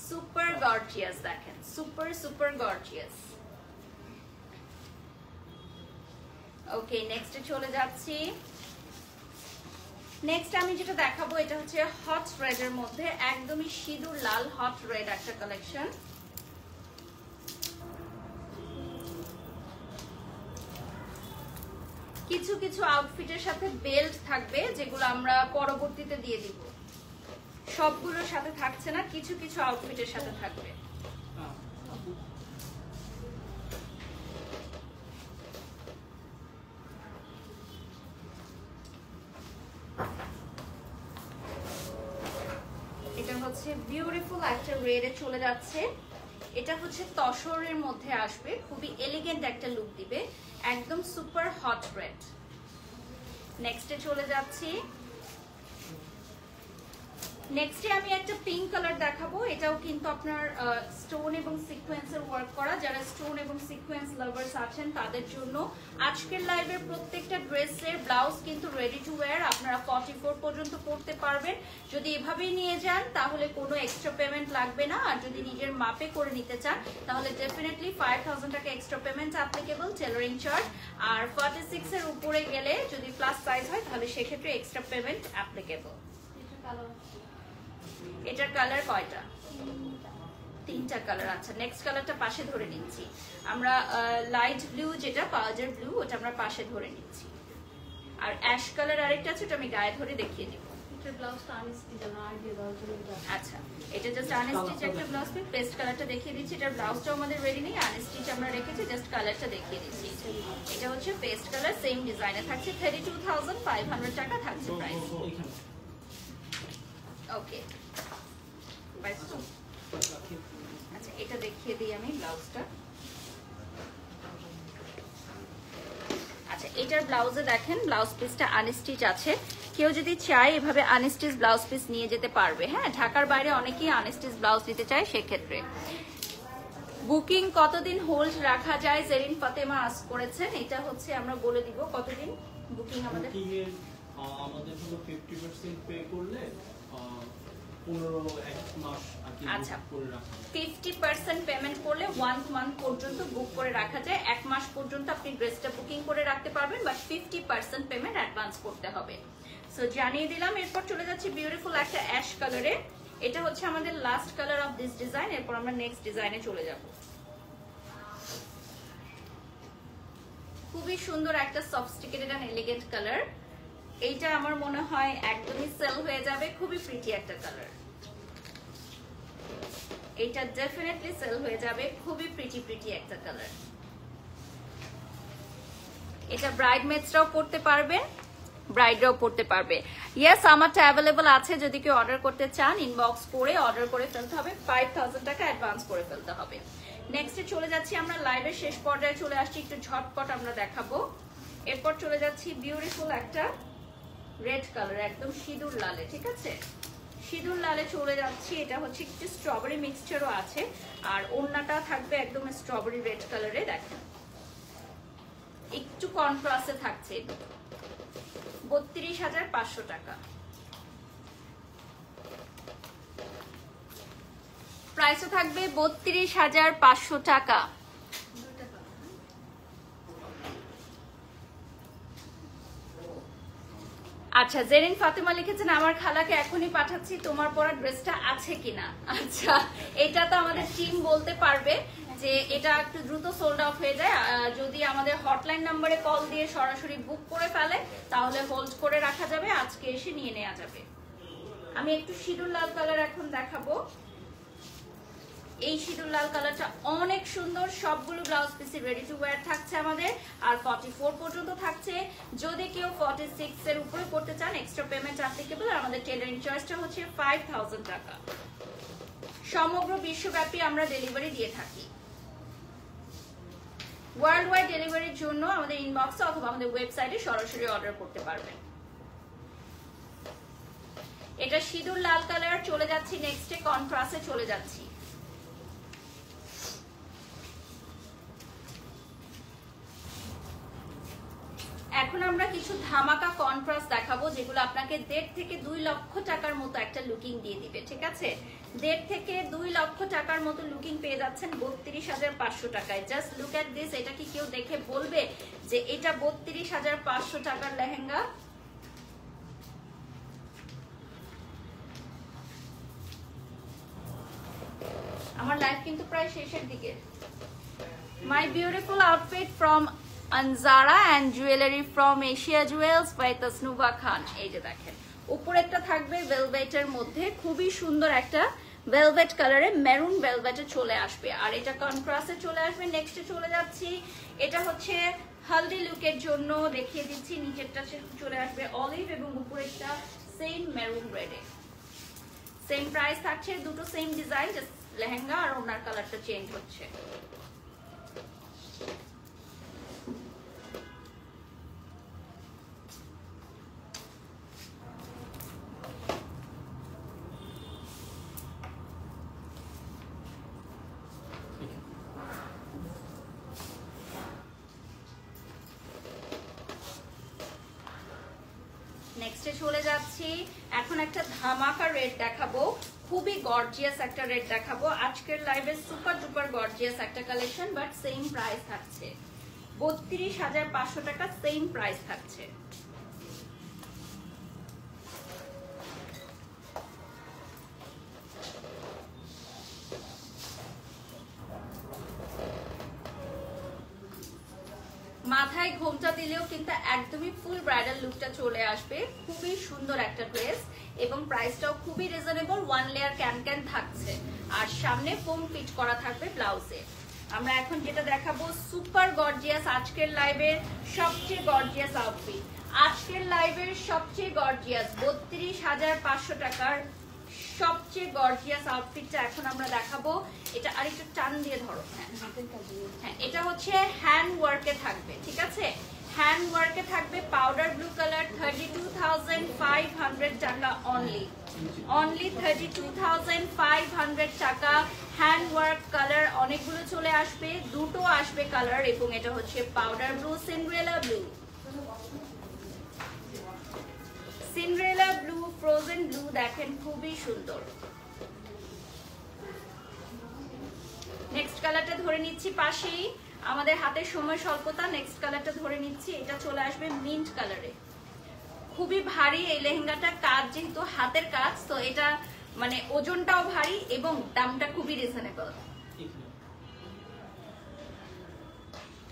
[SPEAKER 1] Super gorgeous, দেখেন সুপার গর্জিয়াস। ওকে, নেক্সটে চলে যাচ্ছি। নেক্সট আমি যেটা দেখাবো এটা হচ্ছে হট রেড এর মধ্যে একদমই সিঁদুর লাল হট রেড একটা কালেকশন। কিছু কিছু আউটফিটের সাথে বেল্ট থাকবে যেগুলো আমরা পরবর্তীতে দিয়ে দিব, সবগুলোর সাথে থাকছে না, কিছু কিছু আউটফিটের সাথে থাকবে। এটা হচ্ছে বিউটিফুল একটা রেডে চলে যাচ্ছে। এটা হচ্ছে তসরের মধ্যে আসবে, খুবই এলিগেন্ট একটা লুক দিবে, একদম সুপার হট রেড। নেক্সটে চলে যাচ্ছি। নেক্সটে আমি একটা পিঙ্ক কালার দেখাবো, এটাও কিন্তু আপনার স্টোন এবং সিকোয়েন্সের ওয়ার্ক করা। যারা স্টোন এবং সিকোয়েন্স লাভার্স আছেন তাদের জন্য আজকের লাইভের প্রত্যেকটা ড্রেসের ব্লাউজ কিন্তু রেডি টু ওয়্যার, আপনারা 44 পর্যন্ত পরতে পারবেন। যদি এভাবেই নিয়ে যান তাহলে কোনো এক্সট্রা পেমেন্ট লাগবে না, আর যদি নিজের মাপে করে নিতে চান তাহলে ডেফিনেটলি 5,000 টাকা extra payment applicable, tailoring charge. আর 46 এর উপরে গেলে যদি প্লাস সাইজ হয় তাহলে সেক্ষেত্রে এক্সট্রা পেমেন্ট অ্যাপ্লিকেবল। এটার কালার কয়টা? 3টা কালার। আচ্ছা, নেক্সট কালারটা পাশে ধরে নিচ্ছি আমরা। লাইট ব্লু যেটা পাউডার ব্লু, ওটা আমরা পাশে ধরে নিচ্ছি। আর অ্যাশ কালার আরেকটা আছে, ওটা আমি গায়ে ধরে দেখিয়ে দিব। আচ্ছা, এটা জাস্ট আনস্টিচ একটা ব্লাউজ পিস। পেস্ট কালারটা দেখিয়ে দিচ্ছি, এটার ব্লাউজটাও আমাদের রেডি নেই, আনস্টিচ আমরা রেখেছি, জাস্ট কালারটা দেখিয়ে দিচ্ছি। এটা হচ্ছে পেস্ট কালার, সেম ডিজাইনে থাকছে, 32,500 টাকা থাকছে প্রাইস। ওকে, আচ্ছা এটা দেখিয়ে দিই আমি ব্লাউজটা। আচ্ছা, এটার ব্লাউজে দেখেন ব্লাউজ পিসটা আনস্টিচ আছে, কেউ যদি চায় এভাবে আনস্টিচ ব্লাউজ পিস নিয়ে যেতে পারবে। হ্যাঁ, ঢাকার বাইরে অনেকেই আনস্টিচ ব্লাউজ নিতে চায়, সেক্ষেত্রে বুকিং কতদিন হোল্ড রাখা যায় জেরিন ফাতেমা আস্ক করেছেন। এটা হচ্ছে আমরা বলে দিব কতদিন বুকিং আমাদের।
[SPEAKER 2] আমাদের হলো 50% পে করলে 15 মাস
[SPEAKER 1] আচ্ছা,
[SPEAKER 2] করে রাখা
[SPEAKER 1] 50% পেমেন্ট করলে 1 মান্থ পর্যন্ত বুক করে রাখা যায়। 1 মাস পর্যন্ত আপনি ড্রেসটা বুকিং করে রাখতে পারবেন, বাট 50% পেমেন্ট অ্যাডভান্স করতে হবে। সো জানিয়ে দিলাম। এরপর চলে যাচ্ছি বিউটিফুল একটা অ্যাশ কালারে। এটা হচ্ছে আমাদের last colour of this design. এরপর আমরা নেক্সট ডিজাইনে চলে যাব। খুবই সুন্দর একটা সফিস্টিকেটেড এন্ড এলিগেন্ট কালার। এইটা আমার মনে হয় একদমই সেল হয়ে যাবে। খুবই প্রিটি একটা কালার, এটা ডেফিনেটলি সেল হয়ে যাবে। খুবই প্রিটি একটা কালার। এটা ব্রাইডমেডসরাও পড়তে পারবে, ব্রাইডরাও পড়তে পারবে। ইয়েস, আমারটা অ্যাভেলেবল আছে। যদি কেউ অর্ডার করতে চান ইনবক্স করে অর্ডার করে ফেলতে হবে। 5000 টাকা অ্যাডভান্স করে ফেলতে হবে। নেক্সটে চলে যাচ্ছি আমরা লাইভের শেষ পর্যায়ে চলে আসছি। একটু ঝটপট আমরা দেখাবো। এরপর চলে যাচ্ছি বিউটিফুল একটা রেড কালার, একদম সিঁদুর লালে। ঠিক আছে, সিঁদুর লালে চলে যাচ্ছি। এটা হচ্ছে একটু স্ট্রবেরি মিক্সচারও আছে, আর ওড়নাটা থাকবে একদম স্ট্রবেরি রেড কালারে। দেখেন একটু কন্ট্রাস্টে থাকছে। 32,500 টাকা প্রাইসও থাকবে। 32,500 টাকা। আচ্ছা, জেরিন ফাতেমা লিখেছেন আমার খালাকে এখনই পাঠাচ্ছি, তোমার পরা ড্রেসটা আছে কিনা। আচ্ছা, এটা তো আমাদের টিম বলতে পারবে যে এটা একটু দ্রুত সোল্ড আউট হয়ে যায়। যদি আমাদের হটলাইন নম্বরে কল দিয়ে সরাসরি বুক করে ফেলে তাহলে হোল্ড করে রাখা যাবে, আজকে এসে নিয়ে নেওয়া যাবে। আমি একটু সিঁদুর লাল কালার এখন দেখাবো। এই সিঁদুর লাল কালারটা অনেক সুন্দর। সবগুলো blouse PC ready to wire থাকছে আমাদের, আর 44 পর্যন্ত থাকছে। যদি কেউ 46 এর উপরে করতে চান এক্সট্রা পেমেন্ট অ্যাপ্লিকেবল। আমাদের টেলারিং চার্জটা হচ্ছে 5000 টাকা। সমগ্র বিশ্বব্যাপী আমরা ডেলিভারি দিয়ে থাকি। ওয়ার্ল্ড ওয়াইড ডেলিভারির জন্য আমাদের ইনবক্সে অথবা আমাদের ওয়েবসাইটে সরাসরি অর্ডার করতে পারবেন। এটা সিঁদুর লাল কালার। চলে যাচ্ছি নেক্সটে কন্ট্রাস্টে চলে যাচ্ছি। এখন আমরা কিছু ধামাকা কন্ট্রাস্ট দেখাবো, যেগুলো আপনাকে 1.5 থেকে 2 লক্ষ টাকার মতো একটা লুকিং দিয়ে দিবে। ঠিক আছে, 1.5 থেকে 2 লক্ষ টাকার মতো লুকিং পেয়ে যাচ্ছেন 32,500 টাকায়। Just look at this. এটা কি কেউ দেখে বলবে যে এটা 32,500 টাকার লেহেঙ্গা? আমার লাইফ কিন্তু প্রায় শেষের দিকে। My beautiful outfit from Anzara and jewellery from Asia jewels by Tasnuva Khan. এই যে দেখেন, উপরেরটা থাকবে ভেলভেটের মধ্যে, খুবই সুন্দর একটা ভেলভেট কালারে, মেরুন ভেলভেটে চলে আসবে, আর এটা কন্ট্রাস্টে চলে আসবে। নেক্সটে চলে যাচ্ছি। এটা হচ্ছে হলদি লুকের জন্য দেখিয়ে দিচ্ছি। নিচেরটা চলে আসবে অলিভ এবং উপরেরটা সেম মেরুন রেডে। সেম প্রাইস থাকছে, দুটো সেম ডিজাইন, জাস্ট লেহেঙ্গা আর ওনার কালারটা চেঞ্জ হচ্ছে। নেক্সটে চলে যাচ্ছি। এখন একটা ধামাকা রেড দেখাবো, খুবই গর্জিয়াস একটা রেড দেখাবো। আজকের লাইভে সুপার ডুপার গর্জিয়াস একটা কালেকশন, বাট সেম প্রাইস থাকছে 32,500 টাকা। সেম প্রাইস থাকছে। মাথায় ঘোমটা দিলেও কিন্তু একদমই ফুল ব্রাইডাল লুকটা চলে আসবে। খুবই সুন্দর একটা ড্রেস এবং প্রাইসটাও খুবই রিজনেবল। 1 লেয়ার ক্যান ক্যান থাকছে আর সামনে ফোম ফিট করা থাকবে ব্লাউজে। আমরা এখন যেটা দেখাবো সুপার গর্জিয়াস, আজকের লাইভের সবচেয়ে গর্জিয়াস আউটফিট। আজকের লাইভের সবচেয়ে গর্জিয়াস 32,500 টাকার সবচেয়ে গর্জিয়াস আউটফিটটা এখন আমরা দেখাবো। এটা আরেকটু টান দিয়ে ধরো। হ্যাঁ, এটা হচ্ছে হ্যান্ড ওয়ার্কে থাকবে। ঠিক আছে, হ্যান্ড ওয়ার্কে থাকবে পাউডার ব্লু কালার, 32,500 টাকা অনলি। অনলি 32,500 টাকা। হ্যান্ড ওয়ার্ক কালার অনেকগুলো চলে আসবে, দুটো আসবে কালার, এবং এটা হচ্ছে powder blue, Cinderella blue, Cinderella blue, frozen blue. দেখেন খুবই সুন্দর। নেক্সট কালারটা ধরে নিচ্ছি, পাশেই আমাদের হাতের সময় স্বল্পতা। নেক্সট কালারটা ধরে নিচ্ছি, এটা চলে আসবে মিন্ট কালারে। খুবই ভারী এই লেহেঙ্গাটা, কাজ যেহেতু হাতের কাজ, তো এটা মানে ওজনটাও ভারী এবং দামটা খুবই রিজনেবল।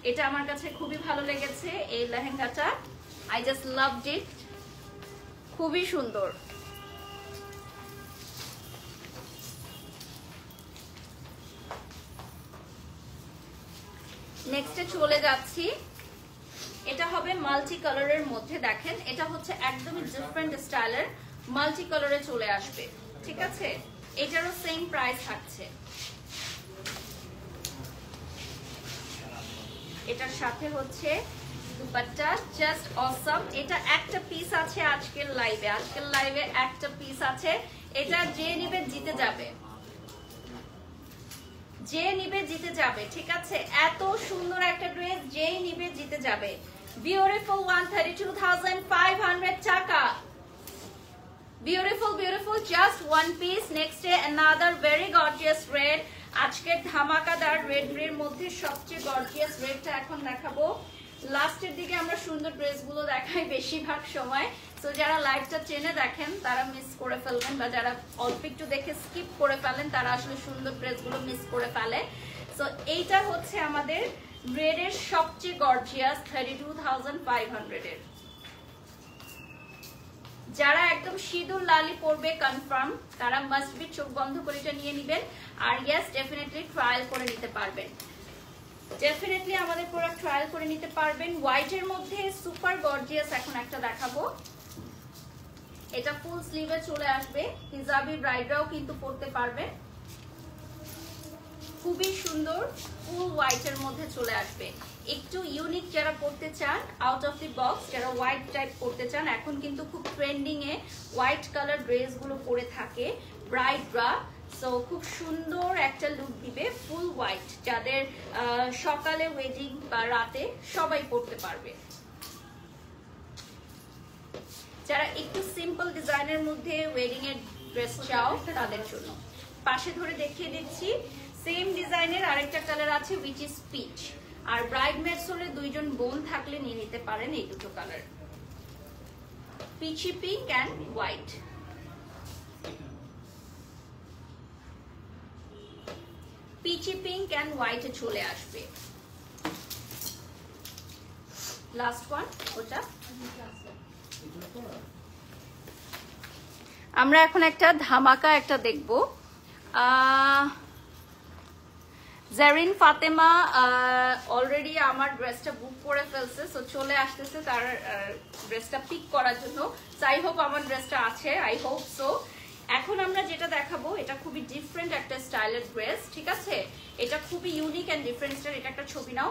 [SPEAKER 1] এটা আমার কাছে খুবই ভালো লেগেছে এই লেহেঙ্গাটা, আই জাস্ট লাভড ইট, খুবই সুন্দর। নেক্সটে চলে যাচ্ছি, এটা হবে মাল্টি কালারের মধ্যে। দেখেন এটা হচ্ছে একদমই ডিফারেন্ট স্টাইলের, মাল্টি কালারে চলে আসবে, ঠিক আছে? এটারও সেম প্রাইস থাকছে। এটার সাথে হচ্ছে দুপাট্টা, জাস্ট অসাম। এটা একটা পিস আছে আজকের লাইভে, আজকের লাইভে একটা পিস আছে। এটা যে নিবে জিতে যাবে, যে নিবে জিতে যাবে, ঠিক আছে? এত সুন্দর একটা ড্রেস, যেই নিবে জিতে যাবে। বিউটিফুল 132,500 টাকা। Beautiful beautiful, just one piece. Next day another very gorgeous red. আজকের ধামাকাদার রেড এর মধ্যে সবচেয়ে গর্জিয়াস রেডটা এখন দেখাবো। লাস্টের দিকে আমরা সুন্দর ড্রেসগুলো দেখাই বেশিরভাগ সময়, তো যারা লাইভটা চেনে দেখেন তারা মিস করে ফেলবেন, বা যারা অল্প একটু দেখে স্কিপ করে ফেলেন তারা আসলে সুন্দর ড্রেসগুলো মিস করে ফেলে। তো এইটা হচ্ছে আমাদের রেডের সবচেয়ে গর্জিয়াস 32,500 এর। যারা একদম সিঁদুর লালি পরবে কনফার্ম, তারা মাস্ট বি চোখ বন্ধ করে এটা নিয়ে নেবেন। আর ইয়েস, ডেফিনেটলি ট্রায়াল করে নিতে পারবেন, ডেফিনেটলি আমাদের প্রোডাক্ট ট্রায়াল করে নিতে পারবেন। হোয়াইটের মধ্যে সুপার গর্জিয়াস এখন একটা দেখাবো। এটা ফুল স্লিভে চলে আসবে, হিজাবি ব্রাইডরাও কিন্তু পরতে পারবে। খুবই সুন্দর, ফুল হোয়াইটের মধ্যে চলে আসবে। একটু ইউনিক যারা পড়তে চান, আউট অফ দি বক্স যারা হোয়াইট টাইপ পড়তে চান, এখন কিন্তু খুব trending a white colour dress গুলো পরে থাকে ব্রাইডরা। সো খুব সুন্দর একটা লুক দিবে, ফুল হোয়াইট, যাদের সকালে ওয়েডিং বা রাতে সবাই পরতে পারবে। যারা একটু সিম্পল ডিজাইনের মধ্যে ওয়েডিং এর ড্রেস চাও তাদের জন্য। পাশে ধরে দেখিয়ে দিচ্ছি, সেম ডিজাইনের আরেকটা কালার আছে উইচ ইজ পিচ। আর ব্রাইডমেডস হলে দুইজন বোন থাকলে নিয়ে নিতে পারেন এই দুটো colour, peachy pink and white. Peachy pink and হোয়াইটে চলে আসবে। লাস্ট ওয়ান, ওটা আমরা এখন একটা ধামাকা একটা দেখবো। জারিন ফাতেমা অলরেডি আমার ড্রেসটা বুক করে ফেলছে, সো চলে আসতেছে তার ড্রেসটা পিক করার জন্য। আই হোপ আমার ড্রেসটা আছে, আই হোপ সো। এখন আমরা যেটা দেখাবো এটা খুবই ডিফারেন্ট একটা স্টাইলের ড্রেস, ঠিক আছে? এটা খুবই ইউনিক এন্ড ডিফারেন্ট স্টাইল। এটা একটা ছবি নাও।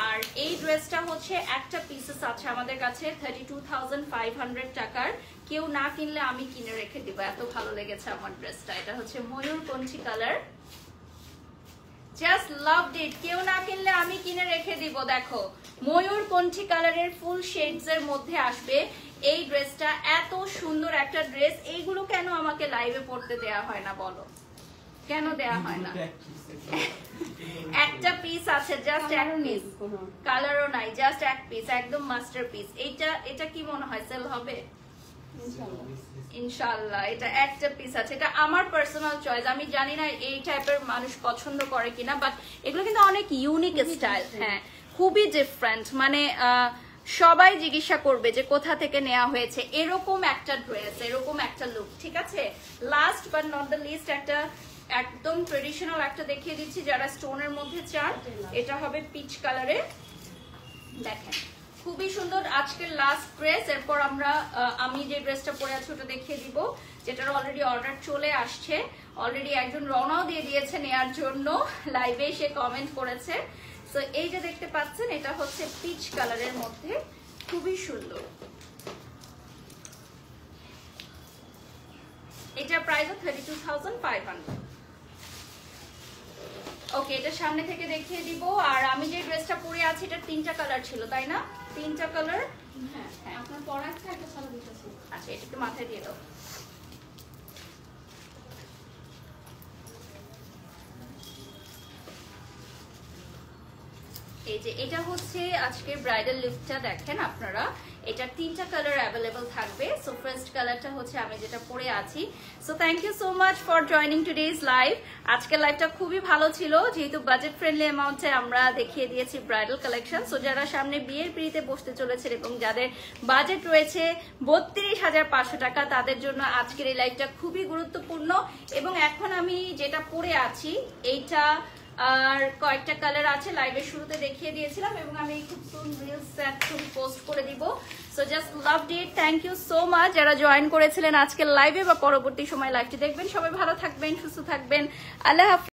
[SPEAKER 1] আর এই ড্রেসটা হচ্ছে একটা পিসেস আছে আমাদের কাছে 32,500 টাকার। কেউ না কিনলে আমি কিনে রেখে দিব, এত ভালো লেগেছে আমার ড্রেসটা। এটা হচ্ছে ময়ূরকণ্ঠী কালার, জাস্ট লাভড ইট। কেউ না কিনলে আমি কিনে রেখে দিব। দেখো ময়ূরকণ্ঠী কালারের ফুল শেডস এর মধ্যে আসবে এই ড্রেসটা। এত সুন্দর একটা ড্রেস, এইগুলো কেন আমাকে লাইভে পড়তে দেয়া হয় না বলো, কেন দেয়া হয় না? একটা পিস আছে, জাস্ট এক পিস, কালারও নাই, জাস্ট এক পিস, একদম মাস্টারপিস। এটা কি মনে হয় সেল হবে? ইনশাআল্লাহ। এটা একটা পিস আছে, এটা আমার পার্সোনাল চয়েস। আমি জানি না এই টাইপের মানুষ পছন্দ করে কিনা, বাট এগুলো কিন্তু অনেক ইউনিক স্টাইল। হ্যাঁ, খুবই ডিফারেন্ট, মানে সবাই জিজ্ঞাসা করবে যে কোথা থেকে নেওয়া হয়েছে। এরকম একটা ড্রেস, এরকম একটা লুক, ঠিক আছে? Last but not the least একটা একদম ট্রেডিশনাল একটা দেখিয়ে দিচ্ছি যারা স্টোনের মধ্যে চান। এটা হবে পিচ কালারে, দেখেন খুবই সুন্দর। আজকের লাস্ট ড্রেস, এরপর আমি যে ড্রেসটা পরে আছি ওটা দেখিয়ে দিব, যেটার অলরেডি অর্ডার চলে আসছে। অলরেডি একজন রওনাও দিয়ে দিয়েছে নেয়ার জন্য, লাইভে এসে কমেন্ট করেছে। সো সো এই যে দেখতে পাচ্ছেন এটা হচ্ছে পিচ কালারের মধ্যে, খুবই সুন্দর। এটা প্রাইস 32,500। ওকে, এটা সামনে থেকে দেখিয়ে দিব। আর আমি যে ড্রেসটা পরে আছি এটা 3টা কালার ছিল, তাই না? 3টা কালার।
[SPEAKER 3] হ্যাঁ, আপনার পরা একটা ছাড়া দিতেছি।
[SPEAKER 1] আচ্ছা, এটা একটু মাথায় দিয়ে দাও। এই যে এটা হচ্ছে আজকের ব্রাইডাল লুকটা, দেখেন আপনারা এটা 3টা কালার অ্যাভেলেবল থাকবে। সো ফার্স্ট কালারটা হচ্ছে আমি যেটা পরে আছি। So thank you so much for joining today's live. আজকের লাইভটা খুবই ভালো ছিল, যেহেতু বাজেট ফ্রেন্ডলি অ্যামাউন্টে আমরা দেখিয়ে দিয়েছি ব্রাইডাল কালেকশন। সো যারা সামনে বিয়ের পিড়িতে বসতে চলেছেন এবং যাদের বাজেট রয়েছে 32,500 টাকা, তাদের জন্য আজকের এই লাইভটা খুবই গুরুত্বপূর্ণ। এবং এখন আমি যেটা পরে আছি এইটা আর কয়েকটা কালার আছে, লাইভের শুরুতে দেখিয়ে দিয়েছিলাম এবং আমি খুব সুন রিলস ছবি পোস্ট করে দিব। So just loved it. Thank you so much যারা জয়েন করেছিলেন আজকের লাইভে বা পরবর্তী সময় লাইভটি দেখবেন। সবাই ভালো থাকবেন, সুস্থ থাকবেন। আল্লাহ হাফেজ।